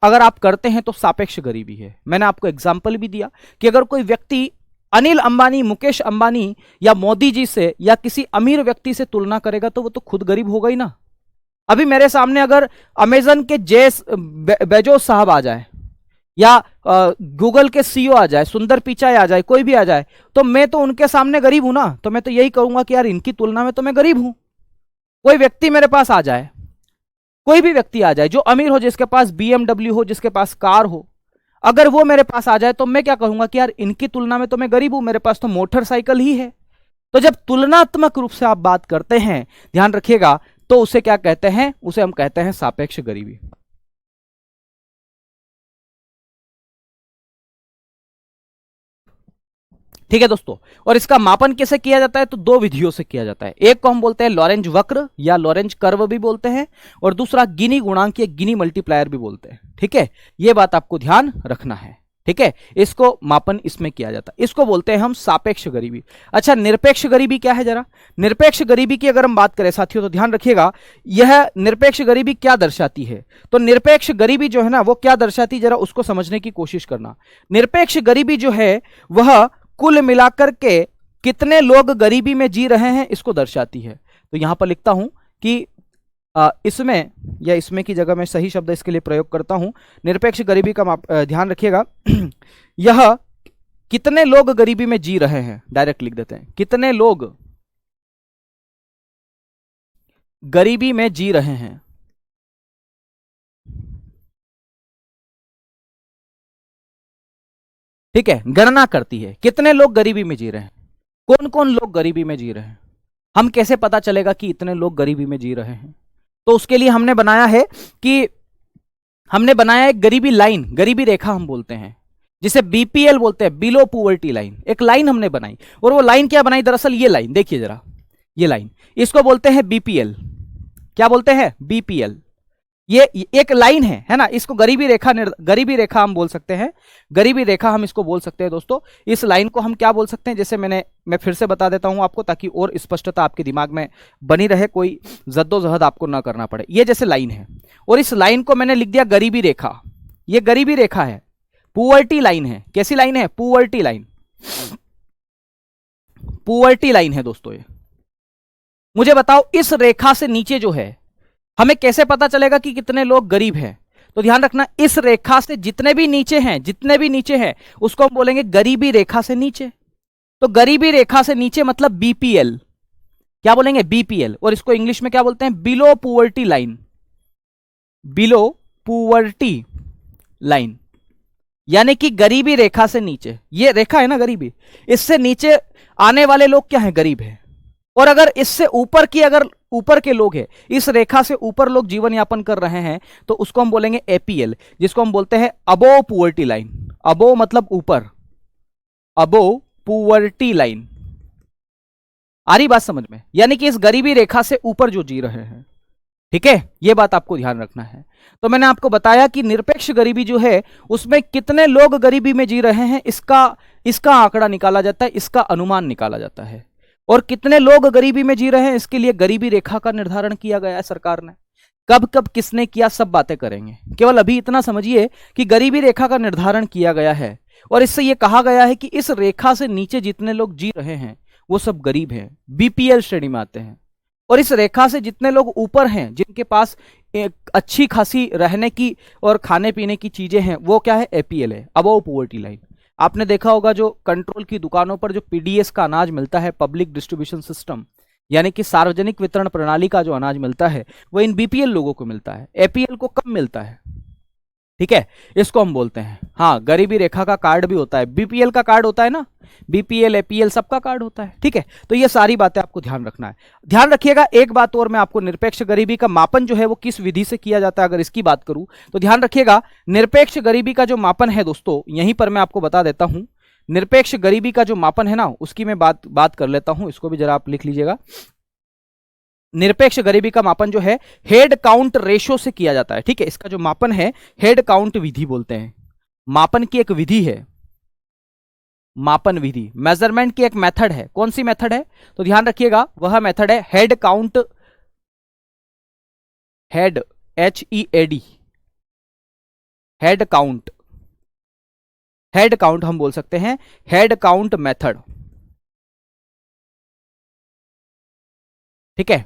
अगर आप करते हैं तो सापेक्ष गरीबी है। मैंने आपको एग्जाम्पल भी दिया कि अगर कोई व्यक्ति अनिल अंबानी, मुकेश अंबानी या मोदी जी से या किसी अमीर व्यक्ति से तुलना करेगा तो वो तो खुद गरीब होगा ही ना। अभी मेरे सामने अगर अमेजन के बेजोस साहब आ जाए या गूगल के सीईओ आ जाए, सुंदर पिचाई आ जाए, कोई भी आ जाए, तो मैं तो उनके सामने गरीब हूं ना। तो मैं तो यही कहूंगा कि यार इनकी तुलना में तो मैं गरीब हूं। कोई व्यक्ति मेरे पास आ जाए, कोई भी व्यक्ति आ जाए जो अमीर हो, जिसके पास BMW हो, जिसके पास कार हो, अगर वो मेरे पास आ जाए तो मैं क्या कहूंगा कि यार इनकी तुलना में तो मैं गरीब हूं, मेरे पास तो मोटरसाइकिल ही है। तो जब तुलनात्मक रूप से आप बात करते हैं, ध्यान रखिएगा, तो उसे क्या कहते हैं? उसे हम कहते हैं सापेक्ष गरीबी। ठीक है दोस्तों, और इसका मापन कैसे किया जाता है? तो दो विधियों से किया जाता है। एक को हम बोलते हैं लॉरेंज वक्र या लॉरेंज कर्व भी बोलते हैं, और दूसरा गिनी गुणांक या गिनी मल्टीप्लायर भी बोलते हैं, ठीक है। यह बात आपको ध्यान रखना है, ठीक है। इसको मापन इसमें किया जाता है, इसको बोलते हैं हम सापेक्ष गरीबी। अच्छा, निरपेक्ष गरीबी क्या है? जरा निरपेक्ष गरीबी की अगर हम बात करें साथियों, तो ध्यान रखिएगा, यह निरपेक्ष गरीबी क्या दर्शाती है? तो निरपेक्ष गरीबी जो है ना, वो क्या दर्शाती है, जरा उसको समझने की कोशिश करना। निरपेक्ष गरीबी जो है वह कुल मिलाकर के कितने लोग गरीबी में जी रहे हैं, इसको दर्शाती है। तो यहां पर लिखता हूं कि इसमें या इसमें की जगह मैं सही शब्द इसके लिए प्रयोग करता हूं। निरपेक्ष गरीबी का ध्यान रखिएगा, यह कितने लोग गरीबी में जी रहे हैं, डायरेक्ट लिख देते हैं, कितने लोग गरीबी में जी रहे हैं। ठीक है, गणना करती है कितने लोग गरीबी में जी रहे हैं, कौन कौन लोग गरीबी में जी रहे हैं। हम कैसे पता चलेगा कि इतने लोग गरीबी में जी रहे हैं? तो उसके लिए हमने बनाया है कि हमने बनाया एक गरीबी लाइन, गरीबी रेखा हम बोलते हैं, जिसे BPL बोलते हैं, बिलो पुअर्टी लाइन। एक लाइन हमने बनाई, और वो लाइन क्या बनाई? दरअसल ये लाइन देखिए जरा, ये लाइन, इसको बोलते हैं BPL। क्या बोलते हैं? BPL। ये एक लाइन है ना, इसको गरीबी रेखा हम बोल सकते हैं, गरीबी रेखा हम इसको बोल सकते हैं दोस्तों। इस लाइन को हम क्या बोल सकते हैं? जैसे मैं फिर से बता देता हूं आपको, ताकि और स्पष्टता आपके दिमाग में बनी रहे, कोई जद्दोजहद आपको ना करना पड़े। ये जैसे लाइन है, और इस लाइन को मैंने लिख दिया गरीबी रेखा। ये गरीबी रेखा है, पुअर्टी लाइन है। कैसी लाइन है? पुअर्टी लाइन, पुअर्टी लाइन है दोस्तों ये। मुझे बताओ, इस रेखा से नीचे जो है, हमें कैसे पता चलेगा कि कितने लोग गरीब हैं? तो ध्यान रखना, इस रेखा से जितने भी नीचे हैं उसको हम बोलेंगे गरीबी रेखा से नीचे। तो गरीबी रेखा से नीचे मतलब BPL। क्या बोलेंगे? BPL। और इसको इंग्लिश में क्या बोलते हैं? Below poverty line, below poverty line, यानी कि गरीबी रेखा से नीचे। ये रेखा है ना गरीबी, इससे नीचे आने वाले लोग क्या है? गरीब है। और अगर इससे ऊपर के लोग हैं, इस रेखा से ऊपर लोग जीवन यापन कर रहे हैं, तो उसको हम बोलेंगे APL, जिसको हम बोलते हैं अबोव पुअर्टी लाइन। अबोव मतलब ऊपर, अबोव पुअर्टी लाइन। आ रही बात समझ में? यानी कि इस गरीबी रेखा से ऊपर जो जी रहे हैं, ठीक है, ये बात आपको ध्यान रखना है। तो मैंने आपको बताया कि निरपेक्ष गरीबी जो है उसमें कितने लोग गरीबी में जी रहे हैं, इसका इसका आंकड़ा निकाला जाता है, इसका अनुमान निकाला जाता है। और कितने लोग गरीबी में जी रहे हैं इसके लिए गरीबी रेखा का निर्धारण किया गया है सरकार ने। कब कब किसने किया, सब बातें करेंगे। केवल अभी इतना समझिए कि गरीबी रेखा का निर्धारण किया गया है और इससे यह कहा गया है कि इस रेखा से नीचे जितने लोग जी रहे हैं वो सब गरीब हैं, बीपीएल श्रेणी में आते हैं। और इस रेखा से जितने लोग ऊपर हैं, जिनके पास एक अच्छी खासी रहने की और खाने पीने की चीजें हैं, वो क्या है, एपीएल है, अबव पॉवर्टी लाइन। आपने देखा होगा जो कंट्रोल की दुकानों पर जो पीडीएस का अनाज मिलता है, पब्लिक डिस्ट्रीब्यूशन सिस्टम, यानी कि सार्वजनिक वितरण प्रणाली का जो अनाज मिलता है वो इन बीपीएल लोगों को मिलता है, एपीएल को कम मिलता है। ठीक है, इसको हम बोलते हैं, हाँ, गरीबी रेखा का कार्ड भी होता है, बीपीएल का कार्ड होता है ना, बीपीएल एपीएल सबका कार्ड होता है। ठीक है, तो ये सारी बातें आपको ध्यान रखना है। ध्यान रखिएगा एक बात और, मैं आपको निरपेक्ष गरीबी का मापन जो है वो किस विधि से किया जाता है अगर इसकी बात करूं तो ध्यान रखिएगा, निरपेक्ष गरीबी का जो मापन है दोस्तों, यहीं पर मैं आपको बता देता हूं। निरपेक्ष गरीबी का जो मापन है ना, उसकी मैं बात कर लेता हूं, इसको भी जरा आप लिख लीजिएगा। निरपेक्ष गरीबी का मापन जो है हेड काउंट रेशो से किया जाता है। ठीक है, इसका जो मापन है हेड काउंट विधि बोलते हैं, मापन की एक विधि है, मापन विधि, मेजरमेंट की एक मेथड है। कौन सी मेथड है तो ध्यान रखिएगा, वह मेथड है head count, head HEAD, head count, head count हम बोल सकते हैं, हेड काउंट मेथड। ठीक है,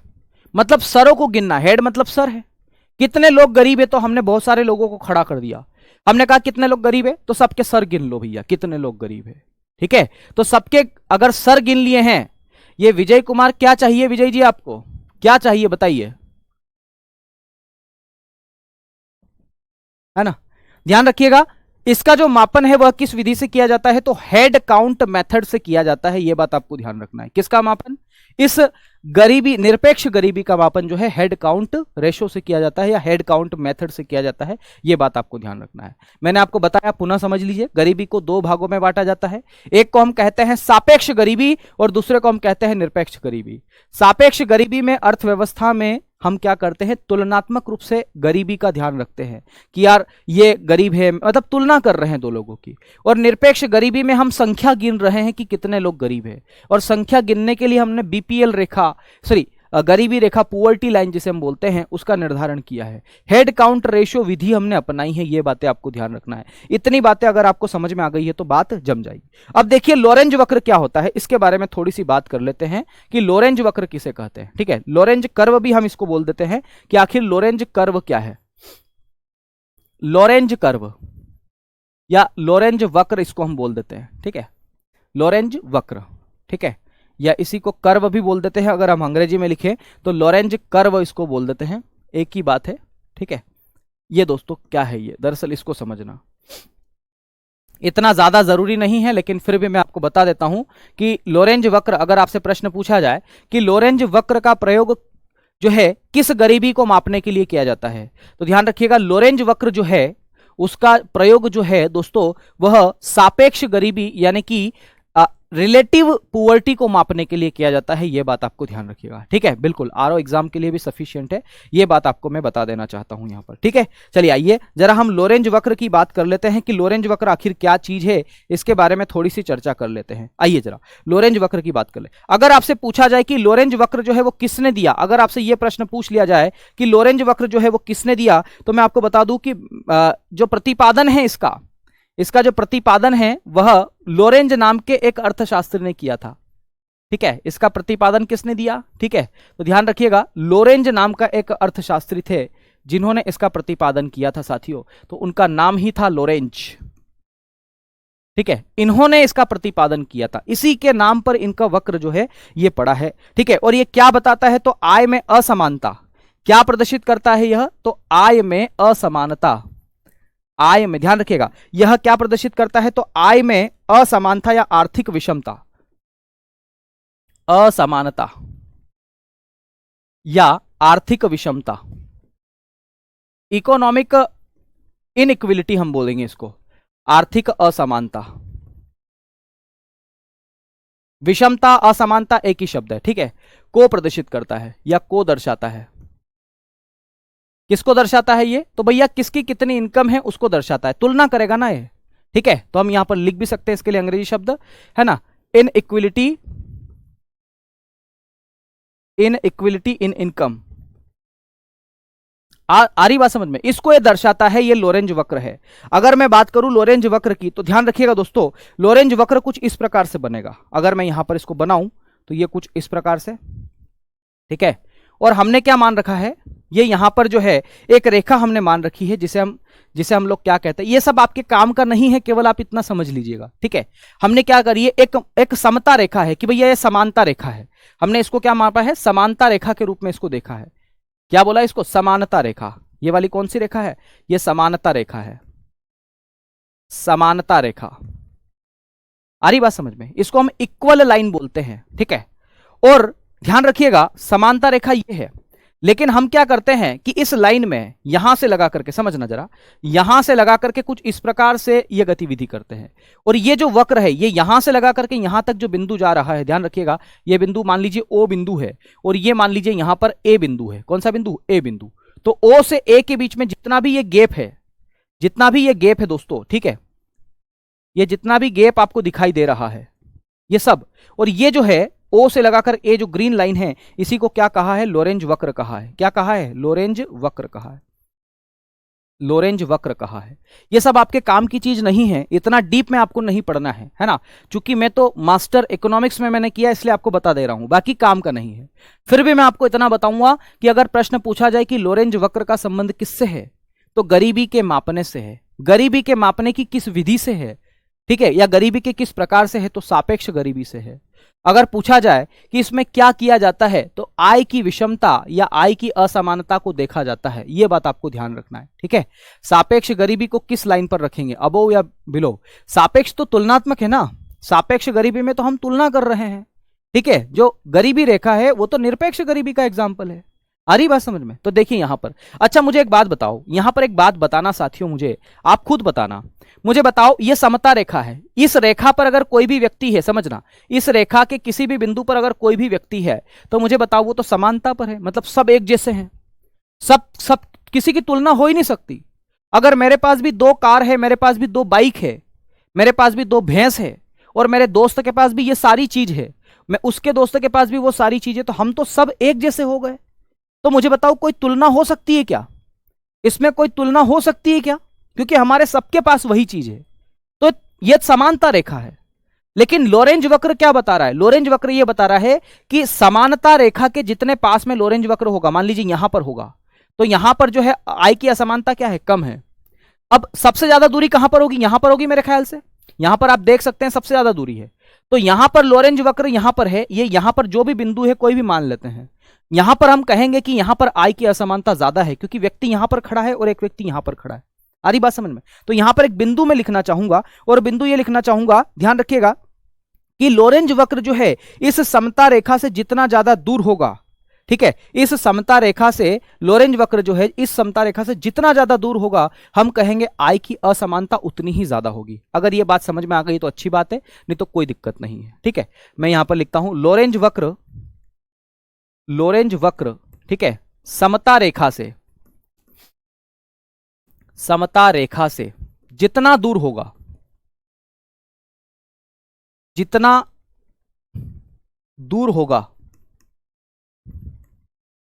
मतलब सरों को गिनना, हेड मतलब सर है। कितने लोग गरीब है तो हमने बहुत सारे लोगों को खड़ा कर दिया, हमने कहा कितने लोग गरीब है तो सबके सर गिन लो भैया, कितने लोग गरीब है। ठीक है, तो सबके अगर सर गिन लिए हैं, ये विजय कुमार क्या चाहिए, विजय जी आपको क्या चाहिए बताइए, है ना? ध्यान रखिएगा, इसका जो मापन है वह किस विधि से किया जाता है तो हेड काउंट मेथड से किया जाता है। यह बात आपको ध्यान रखना है। किसका मापन, इस गरीबी, निरपेक्ष गरीबी का मापन जो है हेड काउंट रेशो से किया जाता है या हेड काउंट मेथड से किया जाता है। यह बात आपको ध्यान रखना है। मैंने आपको बताया, पुनः समझ लीजिए, गरीबी को दो भागों में बांटा जाता है। एक को हम कहते हैं सापेक्ष गरीबी और दूसरे को हम कहते हैं निरपेक्ष गरीबी। सापेक्ष गरीबी में अर्थव्यवस्था में हम क्या करते हैं, तुलनात्मक रूप से गरीबी का ध्यान रखते हैं कि यार ये गरीब है, मतलब तुलना कर रहे हैं दो लोगों की। और निरपेक्ष गरीबी में हम संख्या गिन रहे हैं कि कितने लोग गरीब है, और संख्या गिनने के लिए हमने बीपीएल रेखा, सॉरी, गरीबी रेखा, पुअर्टी लाइन जिसे हम बोलते हैं, उसका निर्धारण किया है। हेड काउंट रेशियो विधि हमने अपनाई है, ये बातें आपको ध्यान रखना है। इतनी बातें अगर आपको समझ में आ गई है तो बात जम जाएगी। अब देखिए लोरेंज वक्र क्या होता है, इसके बारे में थोड़ी सी बात कर लेते हैं कि लोरेंज वक्र किसे कहते हैं। ठीक है, लोरेंज कर्व भी हम इसको बोल देते हैं कि आखिर लोरेंज कर्व क्या है। लोरेंज कर्व या लोरेंज वक्र इसको हम बोल देते हैं। ठीक है, लोरेंज वक्र, ठीक है, या इसी को कर्व भी बोल देते हैं, अगर हम अंग्रेजी में लिखें तो लोरेंज कर्व इसको बोल देते हैं, एक ही बात है। ठीक है, ये दोस्तों क्या है, ये दरअसल इसको समझना इतना ज्यादा जरूरी नहीं है, लेकिन फिर भी मैं आपको बता देता हूं कि लोरेंज वक्र, अगर आपसे प्रश्न पूछा जाए कि लोरेंज वक्र का प्रयोग जो है किस गरीबी को मापने के लिए किया जाता है, तो ध्यान रखिएगा लोरेंज वक्र जो है उसका प्रयोग जो है दोस्तों वह सापेक्ष गरीबी यानी कि रिलेटिव पुअर्टी को मापने के लिए किया जाता है। यह बात आपको ध्यान रखिएगा। ठीक है, बिल्कुल आरओ एग्जाम के लिए भी सफिशिएंट है, यह बात आपको मैं बता देना चाहता हूं यहां पर। ठीक है, चलिए आइए जरा हम लोरेंज वक्र की बात कर लेते हैं कि लोरेंज वक्र आखिर क्या चीज है, इसके बारे में थोड़ी सी चर्चा कर लेते हैं। आइए जरा लोरेंज वक्र की बात कर ले। अगर आपसे पूछा जाए कि लोरेंज वक्र जो है वो किसने दिया, अगर आपसे यह प्रश्न पूछ लिया जाए कि लोरेंज वक्र जो है वो किसने दिया, तो मैं आपको बता दूं कि जो प्रतिपादन है इसका जो प्रतिपादन है वह लोरेंज नाम के एक अर्थशास्त्री ने किया था। ठीक है, इसका प्रतिपादन किसने दिया, ठीक है, तो ध्यान रखिएगा लोरेंज नाम का एक अर्थशास्त्री थे जिन्होंने इसका प्रतिपादन किया था साथियों, तो उनका नाम ही था लोरेंज। ठीक है, इन्होंने इसका प्रतिपादन किया था, इसी के नाम पर इनका वक्र जो है ये पड़ा है। ठीक है, और ये क्या बताता है तो आय में असमानता, क्या प्रदर्शित करता है यह तो आय में असमानता, आय में, ध्यान रखिएगा यह क्या प्रदर्शित करता है तो आय में असमानता या आर्थिक विषमता, असमानता या आर्थिक विषमता, इकोनॉमिक इनइक्विलिटी हम बोलेंगे इसको, आर्थिक असमानता। विषमता असमानता एक ही शब्द है, ठीक है। को प्रदर्शित करता है या को दर्शाता है। किसको दर्शाता है ये? तो भैया किसकी कितनी इनकम है उसको दर्शाता है, तुलना करेगा ना ये, ठीक है। तो हम यहां पर लिख भी सकते हैं इसके लिए अंग्रेजी शब्द, है ना, inequality, inequality in income. आ रही बात समझ में? इसको ये दर्शाता है, ये लोरेंज वक्र है। अगर मैं बात करूं लोरेंज वक्र की, तो ध्यान रखिएगा दोस्तों, लोरेंज वक्र कुछ इस प्रकार से बनेगा। अगर मैं यहां पर इसको बनाऊं तो ये कुछ इस प्रकार से, ठीक है। और हमने क्या मान रखा है, ये यहां पर जो है एक रेखा हमने मान रखी है, जिसे हम लोग क्या कहते हैं, ये सब आपके काम का नहीं है, केवल आप इतना समझ लीजिएगा, ठीक है। हमने क्या करी है, एक समता रेखा है कि भैया ये समानता रेखा है। हमने इसको क्या मापा है, समानता रेखा के रूप में इसको देखा है। क्या बोला इसको? समानता रेखा। ये वाली कौन सी रेखा है? ये समानता रेखा है, समानता रेखा। आ रही बात समझ में? इसको हम इक्वल लाइन बोलते हैं, ठीक है। और ध्यान रखिएगा समानता रेखा ये है, लेकिन हम क्या करते हैं कि इस लाइन में यहां से लगा करके, समझना जरा, यहां से लगा करके कुछ इस प्रकार से ये गतिविधि करते हैं। और ये जो वक्र है, ये यहां से लगा करके यहां तक जो बिंदु जा रहा है, ध्यान रखिएगा, ये बिंदु मान लीजिए ओ बिंदु है, और ये मान लीजिए यहां पर ए बिंदु है। कौन सा बिंदु? ए बिंदु। तो ओ से ए के बीच में जितना भी ये गैप है, जितना भी ये गैप है दोस्तों, ठीक है, ये जितना भी गैप आपको दिखाई दे रहा है, ये सब, और ये जो है ओ से लगाकर ए जो ग्रीन लाइन है, इसी को क्या कहा है? लोरेंज वक्र कहा है। क्या कहा है? लोरेंज वक्र कहा है, लोरेंज वक्र कहा है। ये सब आपके काम की चीज नहीं है, इतना डीप में आपको नहीं पढ़ना है ना। चूंकि मैं तो मास्टर इकोनॉमिक्स में मैंने किया, इसलिए आपको बता दे रहा हूं, बाकी काम का नहीं है। फिर भी मैं आपको इतना बताऊंगा कि अगर प्रश्न पूछा जाए कि लोरेंज वक्र का संबंध किससे है, तो गरीबी के मापने से है। गरीबी के मापने की किस विधि से है, ठीक है, या गरीबी के किस प्रकार से है, तो सापेक्ष गरीबी से है। अगर पूछा जाए कि इसमें क्या किया जाता है, तो आय की विषमता या आय की असमानता को देखा जाता है। यह बात आपको ध्यान रखना है, ठीक है। सापेक्ष गरीबी को किस लाइन पर रखेंगे, अबोव या बिलो? सापेक्ष तो तुलनात्मक है ना, सापेक्ष गरीबी में तो हम तुलना कर रहे हैं, ठीक है। जो गरीबी रेखा है वो तो निरपेक्ष गरीबी का एग्जाम्पल है। आ रही बात समझ में? तो देखिए यहां पर, अच्छा मुझे एक बात बताओ, यहां पर एक बात बताना साथियों, मुझे आप खुद बताना, मुझे बताओ, ये समता रेखा है, इस रेखा पर अगर कोई भी व्यक्ति है, समझना, इस रेखा के किसी भी बिंदु पर अगर कोई भी व्यक्ति है, तो मुझे बताओ वो तो समानता पर है, मतलब सब एक जैसे हैं, सब सब किसी की तुलना हो ही नहीं सकती। अगर मेरे पास भी 2 कार है, मेरे पास भी 2 बाइक है, मेरे पास भी 2 भैंस है, और मेरे दोस्त के पास भी ये सारी चीज है, मैं उसके दोस्त के पास भी वो सारी चीजें, तो हम तो सब एक जैसे हो गए। तो मुझे बताओ कोई तुलना हो सकती है क्या? इसमें कोई तुलना हो सकती है क्या? क्योंकि हमारे सबके पास वही चीज है। तो यह समानता रेखा है। लेकिन लोरेंज वक्र क्या बता रहा है? लोरेंज वक्र यह बता रहा है कि समानता रेखा के जितने पास में लोरेंज वक्र होगा, मान लीजिए यहां पर होगा, तो यहां पर जो है आय की असमानता क्या है? कम है। अब सबसे ज्यादा दूरी कहां पर होगी? यहां पर होगी मेरे ख्याल से। यहां पर आप देख सकते हैं सबसे ज्यादा दूरी है, तो यहां पर लोरेंज वक्र यहां पर है, ये यहां पर जो भी बिंदु है कोई भी मान लेते हैं, यहां पर हम कहेंगे कि यहां पर आय की असमानता ज्यादा है, क्योंकि व्यक्ति यहां पर खड़ा है और एक व्यक्ति यहां पर खड़ा है। आ रही बात समझ में? तो यहां पर एक बिंदु में लिखना चाहूंगा, और बिंदु ये लिखना चाहूंगा, ध्यान रखिएगा, कि लोरेंज वक्र जो है इस समता रेखा से जितना ज्यादा दूर होगा, ठीक है, इस समता रेखा से लोरेंज वक्र जो है इस समता रेखा से जितना ज्यादा दूर होगा, हम कहेंगे आय की असमानता उतनी ही ज्यादा होगी। अगर यह बात समझ में आ गई तो अच्छी बात है, नहीं तो कोई दिक्कत नहीं है, ठीक है। मैं यहां पर लिखता हूं लोरेंज वक्र, लोरेंज वक्र, ठीक है, समता रेखा से, समता रेखा से जितना दूर होगा, जितना दूर होगा,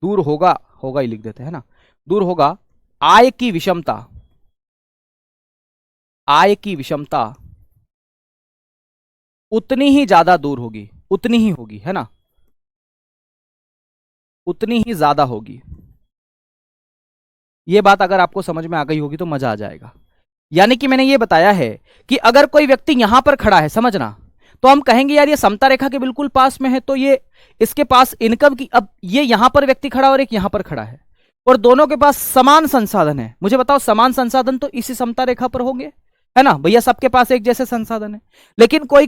दूर होगा, होगा ही लिख देते हैं ना, दूर होगा, आय की विषमता, आय की विषमता उतनी ही ज्यादा दूर होगी, उतनी ही होगी, है ना, उतनी ही ज्यादा होगी। यह बात अगर आपको समझ में आ गई होगी तो मजा आ जाएगा। यानी कि मैंने यह बताया है कि अगर कोई व्यक्ति यहां पर खड़ा है, समझना, तो हम कहेंगे यार ये समता रेखा के बिल्कुल पास में है, तो ये इसके पास इनकम की, अब ये यहां पर व्यक्ति खड़ा और एक यहां पर खड़ा है, और दोनों के पास समान संसाधन है। मुझे बताओ समान संसाधन तो इसी समता रेखा पर होंगे, है ना भैया, सबके पास एक जैसे संसाधन है। लेकिन कोई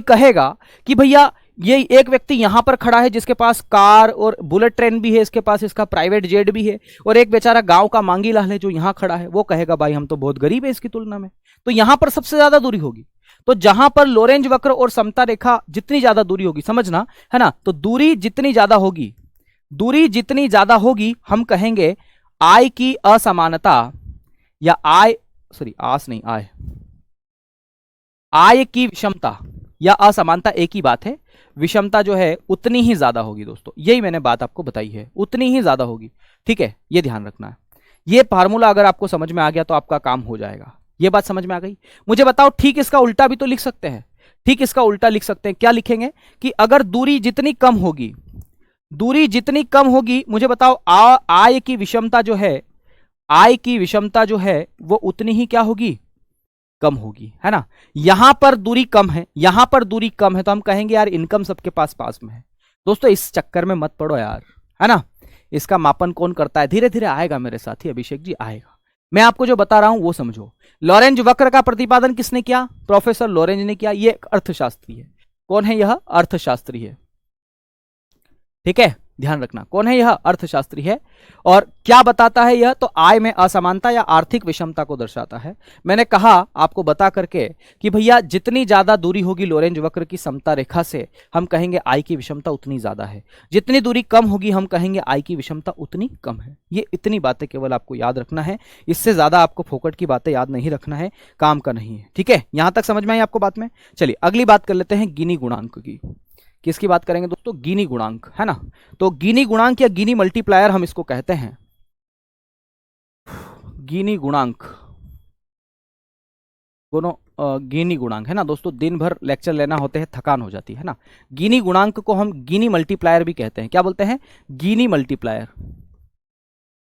कहेगा कि भैया ये एक व्यक्ति यहां पर खड़ा है जिसके पास कार और बुलेट ट्रेन भी है, इसके पास इसका प्राइवेट जेट भी है, और एक बेचारा गांव का मांगी लाल है जो यहां खड़ा है, वो कहेगा भाई हम तो बहुत गरीब है इसकी तुलना में, तो यहां पर सबसे ज्यादा दूरी होगी। तो जहां पर लोरेंज वक्र और समता रेखा जितनी ज्यादा दूरी होगी, समझना है ना, तो दूरी जितनी ज्यादा होगी, दूरी जितनी ज्यादा होगी हम कहेंगे आय की असमानता, या आय सॉरी आस नहीं आय आय की विषमता या असमानता एक ही बात है, विषमता जो है उतनी ही ज्यादा होगी दोस्तों, यही मैंने बात आपको बताई है, उतनी ही ज्यादा होगी। ठीक है, ये ध्यान रखना है। ये फार्मूला अगर आपको समझ में आ गया तो आपका काम हो जाएगा। ये बात समझ में आ गई? मुझे बताओ, ठीक इसका उल्टा भी तो लिख सकते हैं। ठीक इसका उल्टा लिख सकते हैं। क्या लिखेंगे कि अगर दूरी जितनी कम होगी, दूरी जितनी कम होगी, मुझे बताओ आय की विषमता जो है, आय की विषमता जो है वो उतनी ही क्या होगी, कम होगी, है ना। यहां पर दूरी कम है, यहां पर दूरी कम है, तो हम कहेंगे यार इनकम सबके पास पास में है। दोस्तों इस चक्कर में मत पड़ो यार, है ना। इसका मापन कौन करता है, धीरे धीरे आएगा मेरे साथी अभिषेक जी, आएगा। मैं आपको जो बता रहा हूं वो समझो। लॉरेंज वक्र का प्रतिपादन किसने किया, प्रोफेसर लॉरेंज ने किया। ये एक अर्थशास्त्री है। कौन है यह, अर्थशास्त्री है। ठीक है, ध्यान रखना कौन है यह, अर्थशास्त्री है। और क्या बताता है यह, तो आय में असमानता या आर्थिक विषमता को दर्शाता है। मैंने कहा आपको बता करके कि भैया जितनी ज्यादा दूरी होगी लोरेंज वक्र की समता रेखा से, हम कहेंगे आय की विषमता उतनी ज्यादा है। जितनी दूरी कम होगी हम कहेंगे आय की विषमता उतनी कम है। ये इतनी बातें केवल आपको याद रखना है, इससे ज्यादा आपको फोकट की बातें याद नहीं रखना है, काम का नहीं है। ठीक है, यहां तक समझ में आई आपको बात में। चलिए अगली बात कर लेते हैं गिनी गुणांक की। किसकी बात करेंगे दोस्तों, गिनी गुणांक, है ना। तो गिनी गुणांक या गिनी मल्टीप्लायर हम इसको कहते हैं। गिनी गुणांक, दोनों गिनी गुणांक, है ना दोस्तों। दिन भर लेक्चर लेना होते हैं, थकान हो जाती है ना। गिनी गुणांक को हम गिनी मल्टीप्लायर भी कहते हैं। क्या बोलते हैं, गिनी मल्टीप्लायर,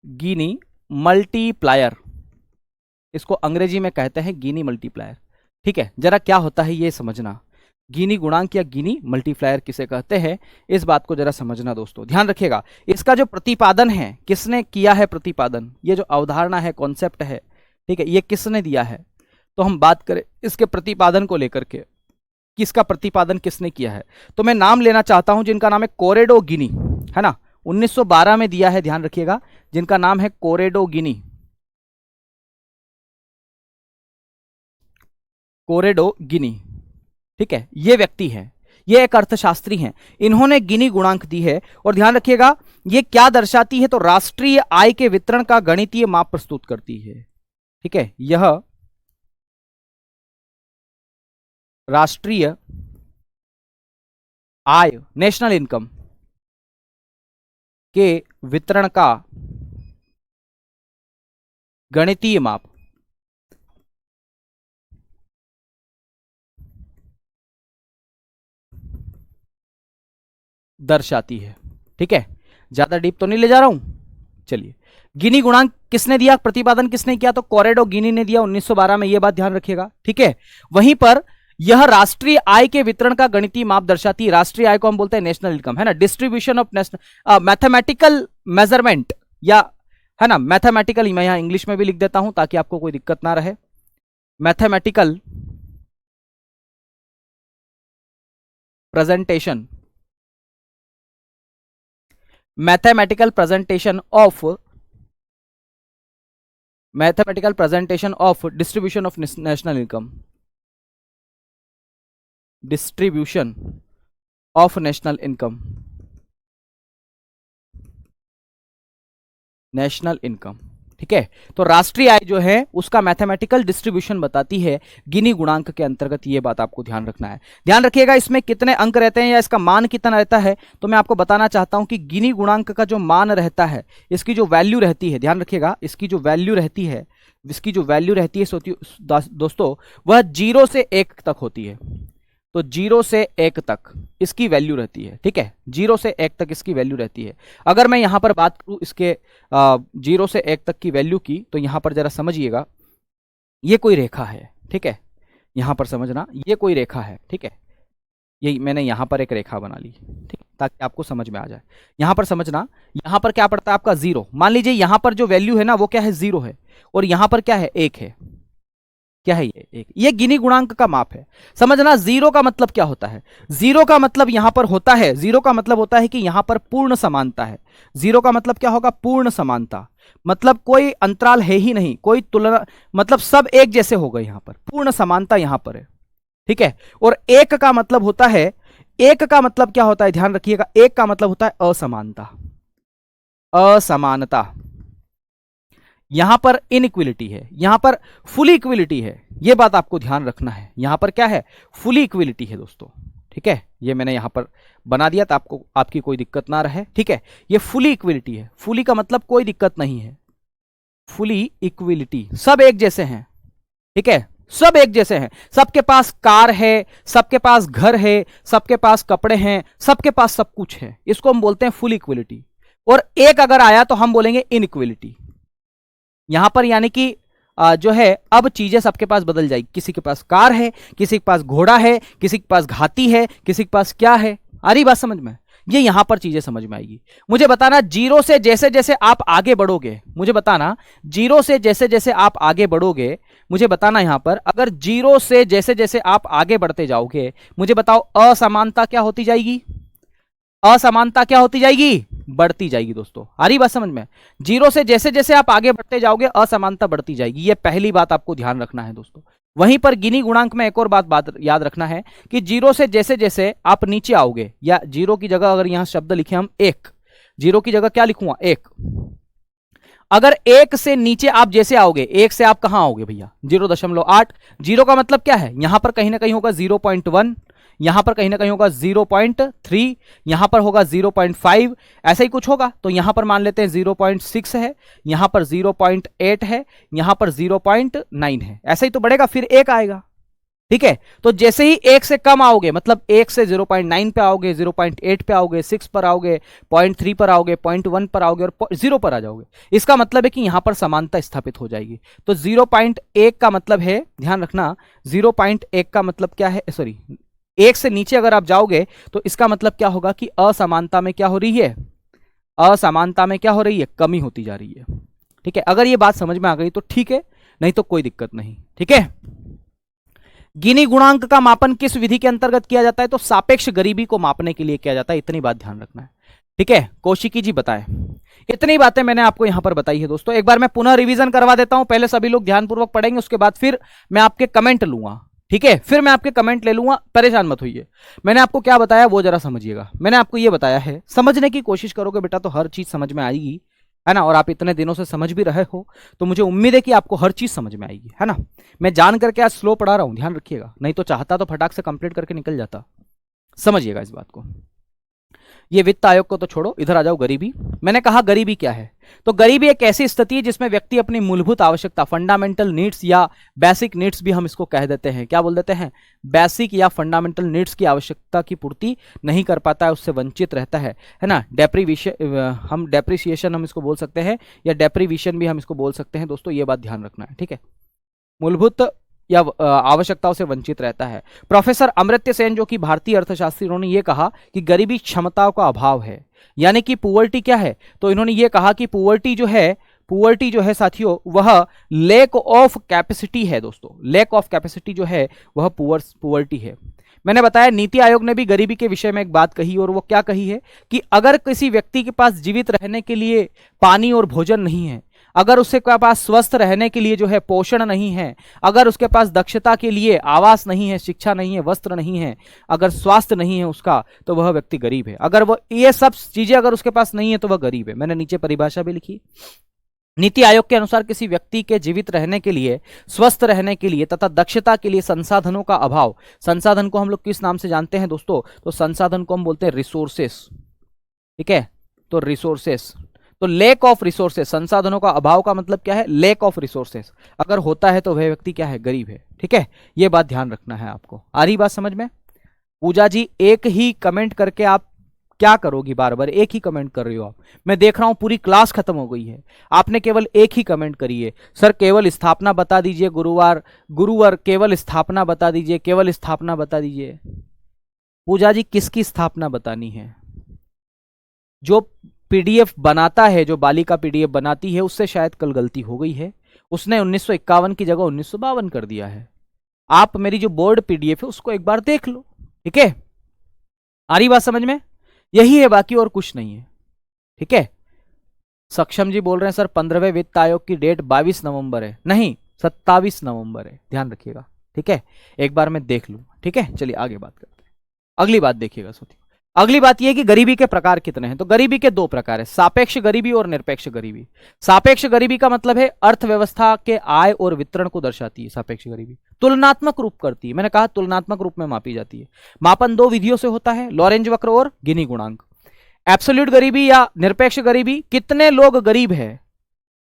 गिनी मल्टीप्लायर, इसको अंग्रेजी में कहते हैं गिनी मल्टीप्लायर। ठीक है, जरा क्या होता है ये समझना। गिनी गुणांक या गिनी मल्टीप्लायर किसे कहते हैं, इस बात को जरा समझना दोस्तों, ध्यान रखिएगा। इसका जो प्रतिपादन है, किसने किया है प्रतिपादन, ये जो अवधारणा है, कॉन्सेप्ट है, ठीक है, ये किसने दिया है। तो हम बात करें इसके प्रतिपादन को लेकर के, किसका प्रतिपादन किसने किया है, तो मैं नाम लेना चाहता हूं जिनका नाम है कोरेडो गिनी, है ना। 1912 में दिया है, ध्यान रखिएगा, जिनका नाम है कोरेडो गिनी, कोरेडो गिनी। ठीक है, ये व्यक्ति है, ये एक अर्थशास्त्री हैं, इन्होंने गिनी गुणांक दी है। और ध्यान रखिएगा ये क्या दर्शाती है, तो राष्ट्रीय आय के वितरण का गणितीय माप प्रस्तुत करती है। ठीक है, यह राष्ट्रीय आय, नेशनल इनकम के वितरण का गणितीय माप दर्शाती है। ठीक है, ज्यादा डीप तो नहीं ले जा रहा हूं। चलिए, गिनी गुणांक किसने दिया, प्रतिपादन किसने किया, तो कोरेडो गिनी ने दिया 1912 में, यह बात ध्यान रखिएगा। ठीक है, वहीं पर यह राष्ट्रीय आय के वितरण का गणितीय माप दर्शाती है। राष्ट्रीय आय को हम बोलते हैं नेशनल इनकम, है ना, distribution of national mathematical measurement, या है ना मैथमेटिकल, मैं यहां इंग्लिश में भी लिख देता हूं ताकि आपको कोई दिक्कत ना रहे। Mathematical presentation, mathematical presentation of distribution of national income, distribution of national income, national income. ठीक है, तो राष्ट्रीय आय जो है उसका मैथमेटिकल डिस्ट्रीब्यूशन बताती है गिनी गुणांक के अंतर्गत। ये बात आपको ध्यान रखना है। ध्यान रखिएगा इसमें कितने अंक रहते हैं या इसका मान कितना रहता है, तो मैं आपको बताना चाहता हूं कि गिनी गुणांक का जो मान रहता है, इसकी जो वैल्यू रहती है, ध्यान रखिएगा, इसकी जो वैल्यू रहती है, दोस्तों वह 0 से 1 तक होती है। तो 0 से 1 तक इसकी वैल्यू रहती है। ठीक है, 0 से 1 तक इसकी वैल्यू रहती है। अगर मैं यहां पर बात करूं इसके 0 से 1 तक की वैल्यू की, तो यहां पर जरा समझिएगा, ये कोई रेखा है। ठीक है, यहां पर समझना, ये कोई रेखा है। ठीक है, यही मैंने यहां पर एक रेखा बना ली, ठीक, ताकि आपको समझ में आ जाए। यहां पर समझना, यहां पर क्या पड़ता है आपका 0। मान लीजिए यहां पर जो वैल्यू है ना वो क्या है, 0 है, और यहां पर क्या है, 1 है। क्या है ये, एक, ये गिनी गुणांक का माप है। समझना, 0 का मतलब क्या होता है, 0 का मतलब यहां पर होता है, 0 का मतलब होता है कि यहां पर पूर्ण समानता है। 0 का मतलब क्या होगा, पूर्ण समानता, मतलब कोई अंतराल है ही नहीं, कोई तुलना, मतलब सब एक जैसे हो गए, यहां पर पूर्ण समानता यहां पर है। ठीक है। और एक का मतलब होता है, एक का मतलब क्या होता है, ध्यान रखिएगा, एक का मतलब होता है असमानता, असमानता। यहां पर इनइक्विलिटी है, यहां पर फुली इक्विलिटी है, यह बात आपको ध्यान रखना है। यहां पर क्या है, फुली इक्विलिटी है दोस्तों। ठीक है, ये मैंने यहां पर बना दिया तो आपको, आपकी कोई दिक्कत ना रहे। ठीक है, ये फुली इक्विलिटी है, फुली का मतलब कोई दिक्कत नहीं है, फुली इक्विलिटी, सब एक जैसे हैं। ठीक है, सब एक जैसे हैं, सबके पास कार है, सबके पास घर है, सबके पास कपड़े हैं, सबके पास सब कुछ है, इसको हम बोलते हैं फुल इक्विलिटी। और एक अगर आया तो हम बोलेंगे इनइक्विलिटी। यहां पर यानी कि जो है अब चीजें सबके पास बदल जाएगी, किसी के पास कार है, किसी के पास घोड़ा है, किसी के पास हाथी है, किसी के पास क्या है। आ रही बात समझ में, ये यहां पर चीजें समझ में आएगी। मुझे बताना जीरो से जैसे जैसे आप आगे बढ़ोगे, मुझे बताना जीरो से जैसे जैसे आप आगे बढ़ोगे, मुझे बताना यहां पर अगर जीरो से जैसे जैसे आप आगे बढ़ते जाओगे, मुझे बताओ असमानता क्या होती जाएगी, असमानता क्या होती जाएगी, बढ़ती जाएगी दोस्तों। आ रही बात समझ में, जीरो से जैसे जैसे आप आगे बढ़ते जाओगे असमानता बढ़ती जाएगी, ये पहली बात आपको ध्यान रखना है दोस्तों। वहीं पर गिनी गुणांक में एक और बात याद रखना है कि जीरो से जैसे जैसे आप नीचे आओगे, या जीरो की जगह अगर यहां शब्द लिखे हम एक, जीरो की जगह क्या लिखूंगा एक, अगर एक से नीचे आप जैसे आओगे, एक से आप कहां आओगे भैया 0.8, जीरो का मतलब क्या है, यहां पर कहीं ना कहीं होगा 0.1, यहां पर कहीं ना कहीं होगा 0.3, यहां पर होगा 0.5, ऐसा ही कुछ होगा। तो यहां पर मान लेते हैं 0.6 है, यहां पर 0.8 है, यहां पर 0.9 है, ऐसा ही तो बढ़ेगा, फिर एक आएगा। ठीक है, तो जैसे ही एक से कम आओगे, मतलब एक से 0.9 पे आओगे, 0.8 पे आओगे, 6 पर आओगे, 0.3 पर आओगे, 0.1 पर आओगे और 0 पर आ जाओगे, इसका मतलब है कि यहां पर समानता स्थापित हो जाएगी। तो 0.1 का मतलब है, ध्यान रखना, 0.1 का मतलब क्या है, सॉरी, एक से नीचे अगर आप जाओगे तो इसका मतलब क्या होगा कि असमानता में क्या हो रही है, असमानता में क्या हो रही है, कमी होती जा रही है। ठीक है, अगर ये बात समझ में आ गई तो ठीक है, नहीं तो कोई दिक्कत नहीं। ठीक है, गिनी गुणांक का मापन किस विधि के अंतर्गत किया जाता है, तो सापेक्ष गरीबी को मापने के लिए किया जाता है, इतनी बात ध्यान रखना है। ठीक है, कौशिकी जी बताएं। इतनी बातें मैंने आपको यहां पर बताई है दोस्तों। एक बार मैं पुनः रिवीजन करवा देता हूं, पहले सभी लोग ध्यानपूर्वक पढ़ेंगे, उसके बाद फिर मैं आपके कमेंट लूंगा। ठीक है, फिर मैं आपके कमेंट ले लूंगा, परेशान मत होइए। मैंने आपको क्या बताया वो जरा समझिएगा। मैंने आपको ये बताया है, समझने की कोशिश करोगे बेटा तो हर चीज समझ में आएगी, है ना। और आप इतने दिनों से समझ भी रहे हो तो मुझे उम्मीद है कि आपको हर चीज समझ में आएगी, है ना। मैं जान करके आज स्लो पढ़ा रहा हूं, ध्यान रखिएगा, नहीं तो चाहता तो फटाक से कंप्लीट करके निकल जाता। समझिएगा इस बात को। ये वित्त आयोग को तो छोड़ो, इधर आ जाओ गरीबी। मैंने कहा गरीबी क्या है, तो गरीबी एक ऐसी स्थिति है जिसमें व्यक्ति अपनी मूलभूत आवश्यकता, फंडामेंटल नीड्स या बेसिक नीड्स भी हम इसको कह देते हैं, क्या बोल देते हैं, बेसिक या फंडामेंटल नीड्स की आवश्यकता की पूर्ति नहीं कर पाता है, उससे वंचित रहता है ना। डेप्रीविएशन, हम डेप्रिसिएशन हम इसको बोल सकते हैं, या डेप्रीविएशन भी हम इसको बोल सकते हैं दोस्तों, ये बात ध्यान रखना है। ठीक है, मूलभूत या आवश्यकताओं से वंचित रहता है। प्रोफेसर अमर्त्य सेन जो कि भारतीय अर्थशास्त्री, उन्होंने ये कहा कि गरीबी क्षमताओं का अभाव है, यानी कि पुअर्टी क्या है, तो इन्होंने ये कहा कि पुअर्टी जो है साथियों, वह लैक ऑफ कैपेसिटी है दोस्तों, लैक ऑफ कैपेसिटी जो है वह पुअर्टी है। मैंने बताया नीति आयोग ने भी गरीबी के विषय में एक बात कही, और वो क्या कही है कि अगर किसी व्यक्ति के पास जीवित रहने के लिए पानी और भोजन नहीं है, अगर उसके पास स्वस्थ रहने के लिए जो है पोषण नहीं है, अगर उसके पास दक्षता के लिए आवास नहीं है, शिक्षा नहीं है, वस्त्र नहीं है, अगर स्वास्थ्य नहीं है उसका, तो वह व्यक्ति गरीब है। अगर वो ये सब चीजें अगर उसके पास नहीं है तो वह गरीब है। मैंने नीचे परिभाषा भी लिखी। नीति आयोग के अनुसार किसी व्यक्ति के जीवित रहने के लिए, स्वस्थ रहने के लिए तथा दक्षता के लिए संसाधनों का अभाव, संसाधन को हम लोग किस नाम से जानते हैं दोस्तों, तो संसाधन को हम बोलते हैं रिसोर्सेस। ठीक है, तो रिसोर्सेस, तो लेक ऑफ रिसोर्सेस, संसाधनों का अभाव का मतलब क्या है, लेक ऑफ रिसोर्सेस अगर होता है तो वह व्यक्ति क्या है, गरीब है। ठीक है, यह बात ध्यान रखना है आपको। आ रही बात समझ में। पूजा जी एक ही कमेंट करके आप क्या करोगी, बार बार एक ही कमेंट कर रही हो आप। मैं देख रहा हूं पूरी क्लास खत्म हो गई है, आपने केवल एक ही कमेंट करी है, सर केवल स्थापना बता दीजिए, गुरुवार केवल स्थापना बता दीजिए, केवल स्थापना बता दीजिए। पूजा जी किसकी स्थापना बतानी है, जो पीडीएफ बनाता है, जो बालिका पीडीएफ बनाती है, उससे शायद कल गलती हो गई है, उसने 1951 की जगह 1952 कर दिया है। आप मेरी जो बोर्ड पीडीएफ है उसको एक बार देख लो। ठीक है, आ रही बात समझ में, यही है, बाकी और कुछ नहीं है। ठीक है, सक्षम जी बोल रहे हैं सर 15वें वित्त आयोग की डेट 22 नवंबर है, नहीं 27 नवंबर है, ध्यान रखिएगा। ठीक है, एक बार मैं देख लूं। ठीक है, चलिए आगे बात करते हैं। अगली बात देखिएगा साथियों, अगली बात यह है कि गरीबी के प्रकार कितने हैं। तो गरीबी के दो प्रकार है, सापेक्ष गरीबी और निरपेक्ष गरीबी। सापेक्ष गरीबी का मतलब है अर्थव्यवस्था के आय और वितरण को दर्शाती है। सापेक्ष गरीबी तुलनात्मक रूप करती है, मैंने कहा तुलनात्मक रूप में मापी जाती है। मापन दो विधियों से होता है, लॉरेंज वक्र और गिनी गुणांक। एब्सोल्यूट गरीबी या निरपेक्ष गरीबी, कितने लोग गरीब है,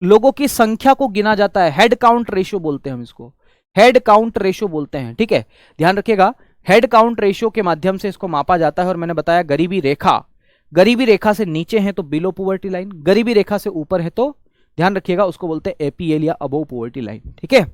लोगों की संख्या को गिना जाता है, हेड काउंट रेशियो बोलते हैं हम इसको, हेड काउंट रेशियो बोलते हैं। ठीक है, ध्यान रखिएगा, हेड काउंट रेशियो के माध्यम से इसको मापा जाता है। और मैंने बताया गरीबी रेखा से नीचे है तो बिलो पॉवर्टी लाइन, गरीबी रेखा से ऊपर है तो ध्यान रखिएगा उसको बोलते हैं एपीएल या अबोव पॉवर्टी लाइन। ठीक है,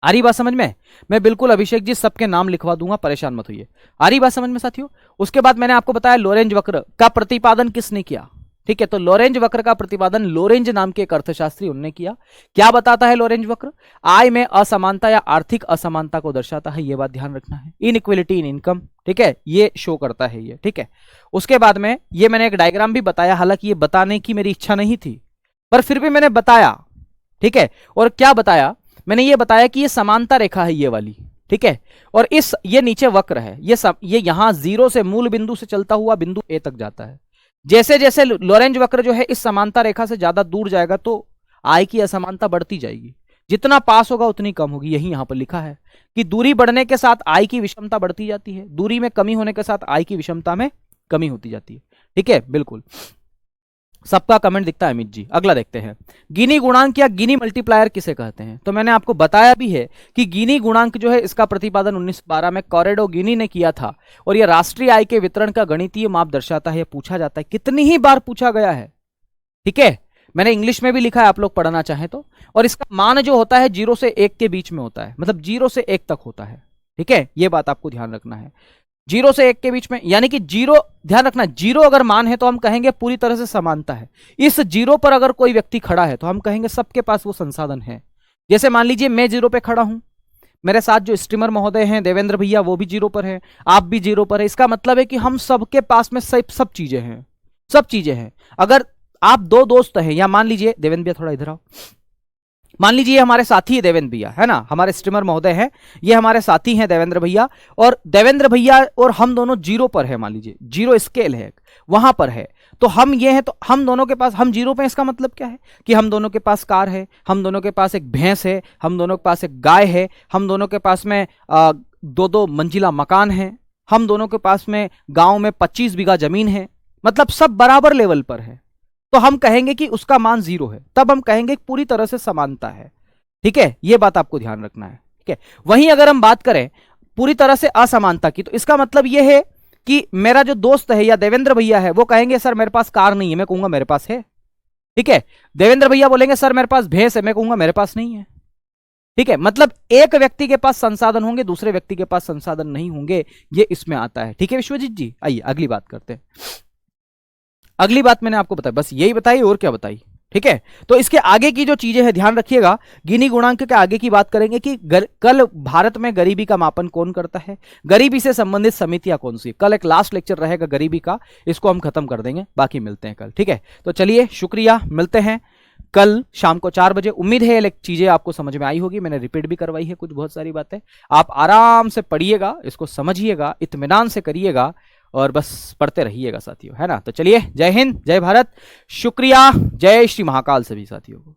आ रही बात समझ में? मैं बिल्कुल अभिषेक जी सबके नाम लिखवा दूंगा, परेशान मत होइए। आ रही बात समझ में साथियों? उसके बाद मैंने आपको बताया लोरेंज वक्र का प्रतिपादन किसने किया। ठीक है, तो लोरेंज वक्र का प्रतिपादन लोरेंज नाम के एक अर्थशास्त्री उन्होंने किया। क्या बताता है लोरेंज वक्र? आय में असमानता या आर्थिक असमानता को दर्शाता है, यह बात ध्यान रखना है। इनइक्वलिटी इन इनकम, ठीक है, ये शो करता है ये। ठीक है, उसके बाद में ये मैंने एक डायग्राम भी बताया, हालांकि ये बताने की मेरी इच्छा नहीं थी पर फिर भी मैंने बताया। ठीक है, और क्या बताया मैंने? ये बताया कि ये समानता रेखा है ये वाली। ठीक है, और ये नीचे वक्र है, ये यहां जीरो से मूल बिंदु से चलता हुआ बिंदु ए तक जाता है। जैसे जैसे लोरेंज वक्र जो है इस समानता रेखा से ज्यादा दूर जाएगा तो आय की असमानता बढ़ती जाएगी, जितना पास होगा उतनी कम होगी। यही यहां पर लिखा है कि दूरी बढ़ने के साथ आय की विषमता बढ़ती जाती है, दूरी में कमी होने के साथ आय की विषमता में कमी होती जाती है। ठीक है, बिल्कुल सबका कमेंट दिखता है अमित जी। अगला देखते हैं, गिनी गुणांक या गिनी मल्टीप्लायर किसे कहते हैं। तो मैंने आपको बताया भी है कि गिनी गुणांक जो है इसका प्रतिपादन 1912 में कॉरेडो गिनी ने किया था और यह राष्ट्रीय आय के वितरण का गणितीय माप दर्शाता है। यह पूछा जाता है, कितनी ही बार पूछा गया है। ठीक है, मैंने इंग्लिश में भी लिखा है, आप लोग पढ़ना चाहें तो। और इसका मान जो होता है 0 से 1 के बीच में होता है, मतलब 0 से 1 तक होता है। ठीक है, यह बात आपको ध्यान रखना है, 0 से 1 के बीच में, यानी कि 0, ध्यान रखना 0 अगर मान है तो हम कहेंगे पूरी तरह से समानता है। इस 0 पर अगर कोई व्यक्ति खड़ा है तो हम कहेंगे सबके पास वो संसाधन है। जैसे मान लीजिए मैं 0 पे खड़ा हूं, मेरे साथ जो स्ट्रीमर महोदय हैं देवेंद्र भैया वो भी 0 पर है, आप भी 0 पर है। इसका मतलब है कि हम सबके पास में सब चीजें हैं, सब चीजें हैं। अगर आप दो दोस्त हैं, या मान लीजिए देवेंद्र भैया थोड़ा इधर आओ, मान लीजिए हमारे साथी है देवेंद्र भैया, है ना, हमारे स्ट्रीमर महोदय हैं, ये हमारे साथी हैं देवेंद्र भैया, और देवेंद्र भैया और हम दोनों 0 पर है। मान लीजिए 0 स्केल है वहां पर है, तो हम ये हैं, तो हम दोनों के पास हम 0 पे। इसका मतलब क्या है कि हम दोनों के पास कार है, हम दोनों के पास एक भैंस है, हम दोनों के पास एक गाय है, हम दोनों के पास में 2-2 मंजिला मकान है, हम दोनों के पास में गांव में 25 बीघा जमीन है, मतलब सब बराबर लेवल पर है। तो हम कहेंगे कि उसका मान 0 है, तब हम कहेंगे पूरी तरह से समानता है। ठीक है, यह बात आपको ध्यान रखना है। ठीक है, वहीं अगर हम बात करें पूरी तरह से असमानता की, तो इसका मतलब यह है कि मेरा जो दोस्त है या देवेंद्र भैया है वो कहेंगे सर मेरे पास कार नहीं है, मैं कहूंगा मेरे पास है। ठीक है, देवेंद्र भैया बोलेंगे सर मेरे पास भैंस है, मैं कहूंगा मेरे पास नहीं है। ठीक है, मतलब एक व्यक्ति के पास संसाधन होंगे, दूसरे व्यक्ति के पास संसाधन नहीं होंगे, ये इसमें आता है। ठीक है विश्वजीत जी, आइए अगली बात करते हैं। अगली बात मैंने आपको बताया, बस यही बताई और क्या बताई। ठीक है, तो इसके आगे की जो चीजें हैं ध्यान रखिएगा, गिनी गुणांक के आगे की बात करेंगे कि कल भारत में गरीबी का मापन कौन करता है, गरीबी से संबंधित समितियां कौन सी। कल एक लास्ट लेक्चर रहेगा गरीबी का, इसको हम खत्म कर देंगे, बाकी मिलते हैं कल। ठीक है, तो चलिए शुक्रिया, मिलते हैं कल शाम को 4 बजे। उम्मीद है ये चीजें आपको समझ में आई होगी, मैंने रिपीट भी करवाई है कुछ बहुत सारी बातें। आप आराम से पढ़िएगा, इसको समझिएगा, इत्मीनान से करिएगा और बस पढ़ते रहिएगा साथियों, है ना। तो चलिए, जय हिंद, जय भारत, शुक्रिया, जय श्री महाकाल सभी साथियों को।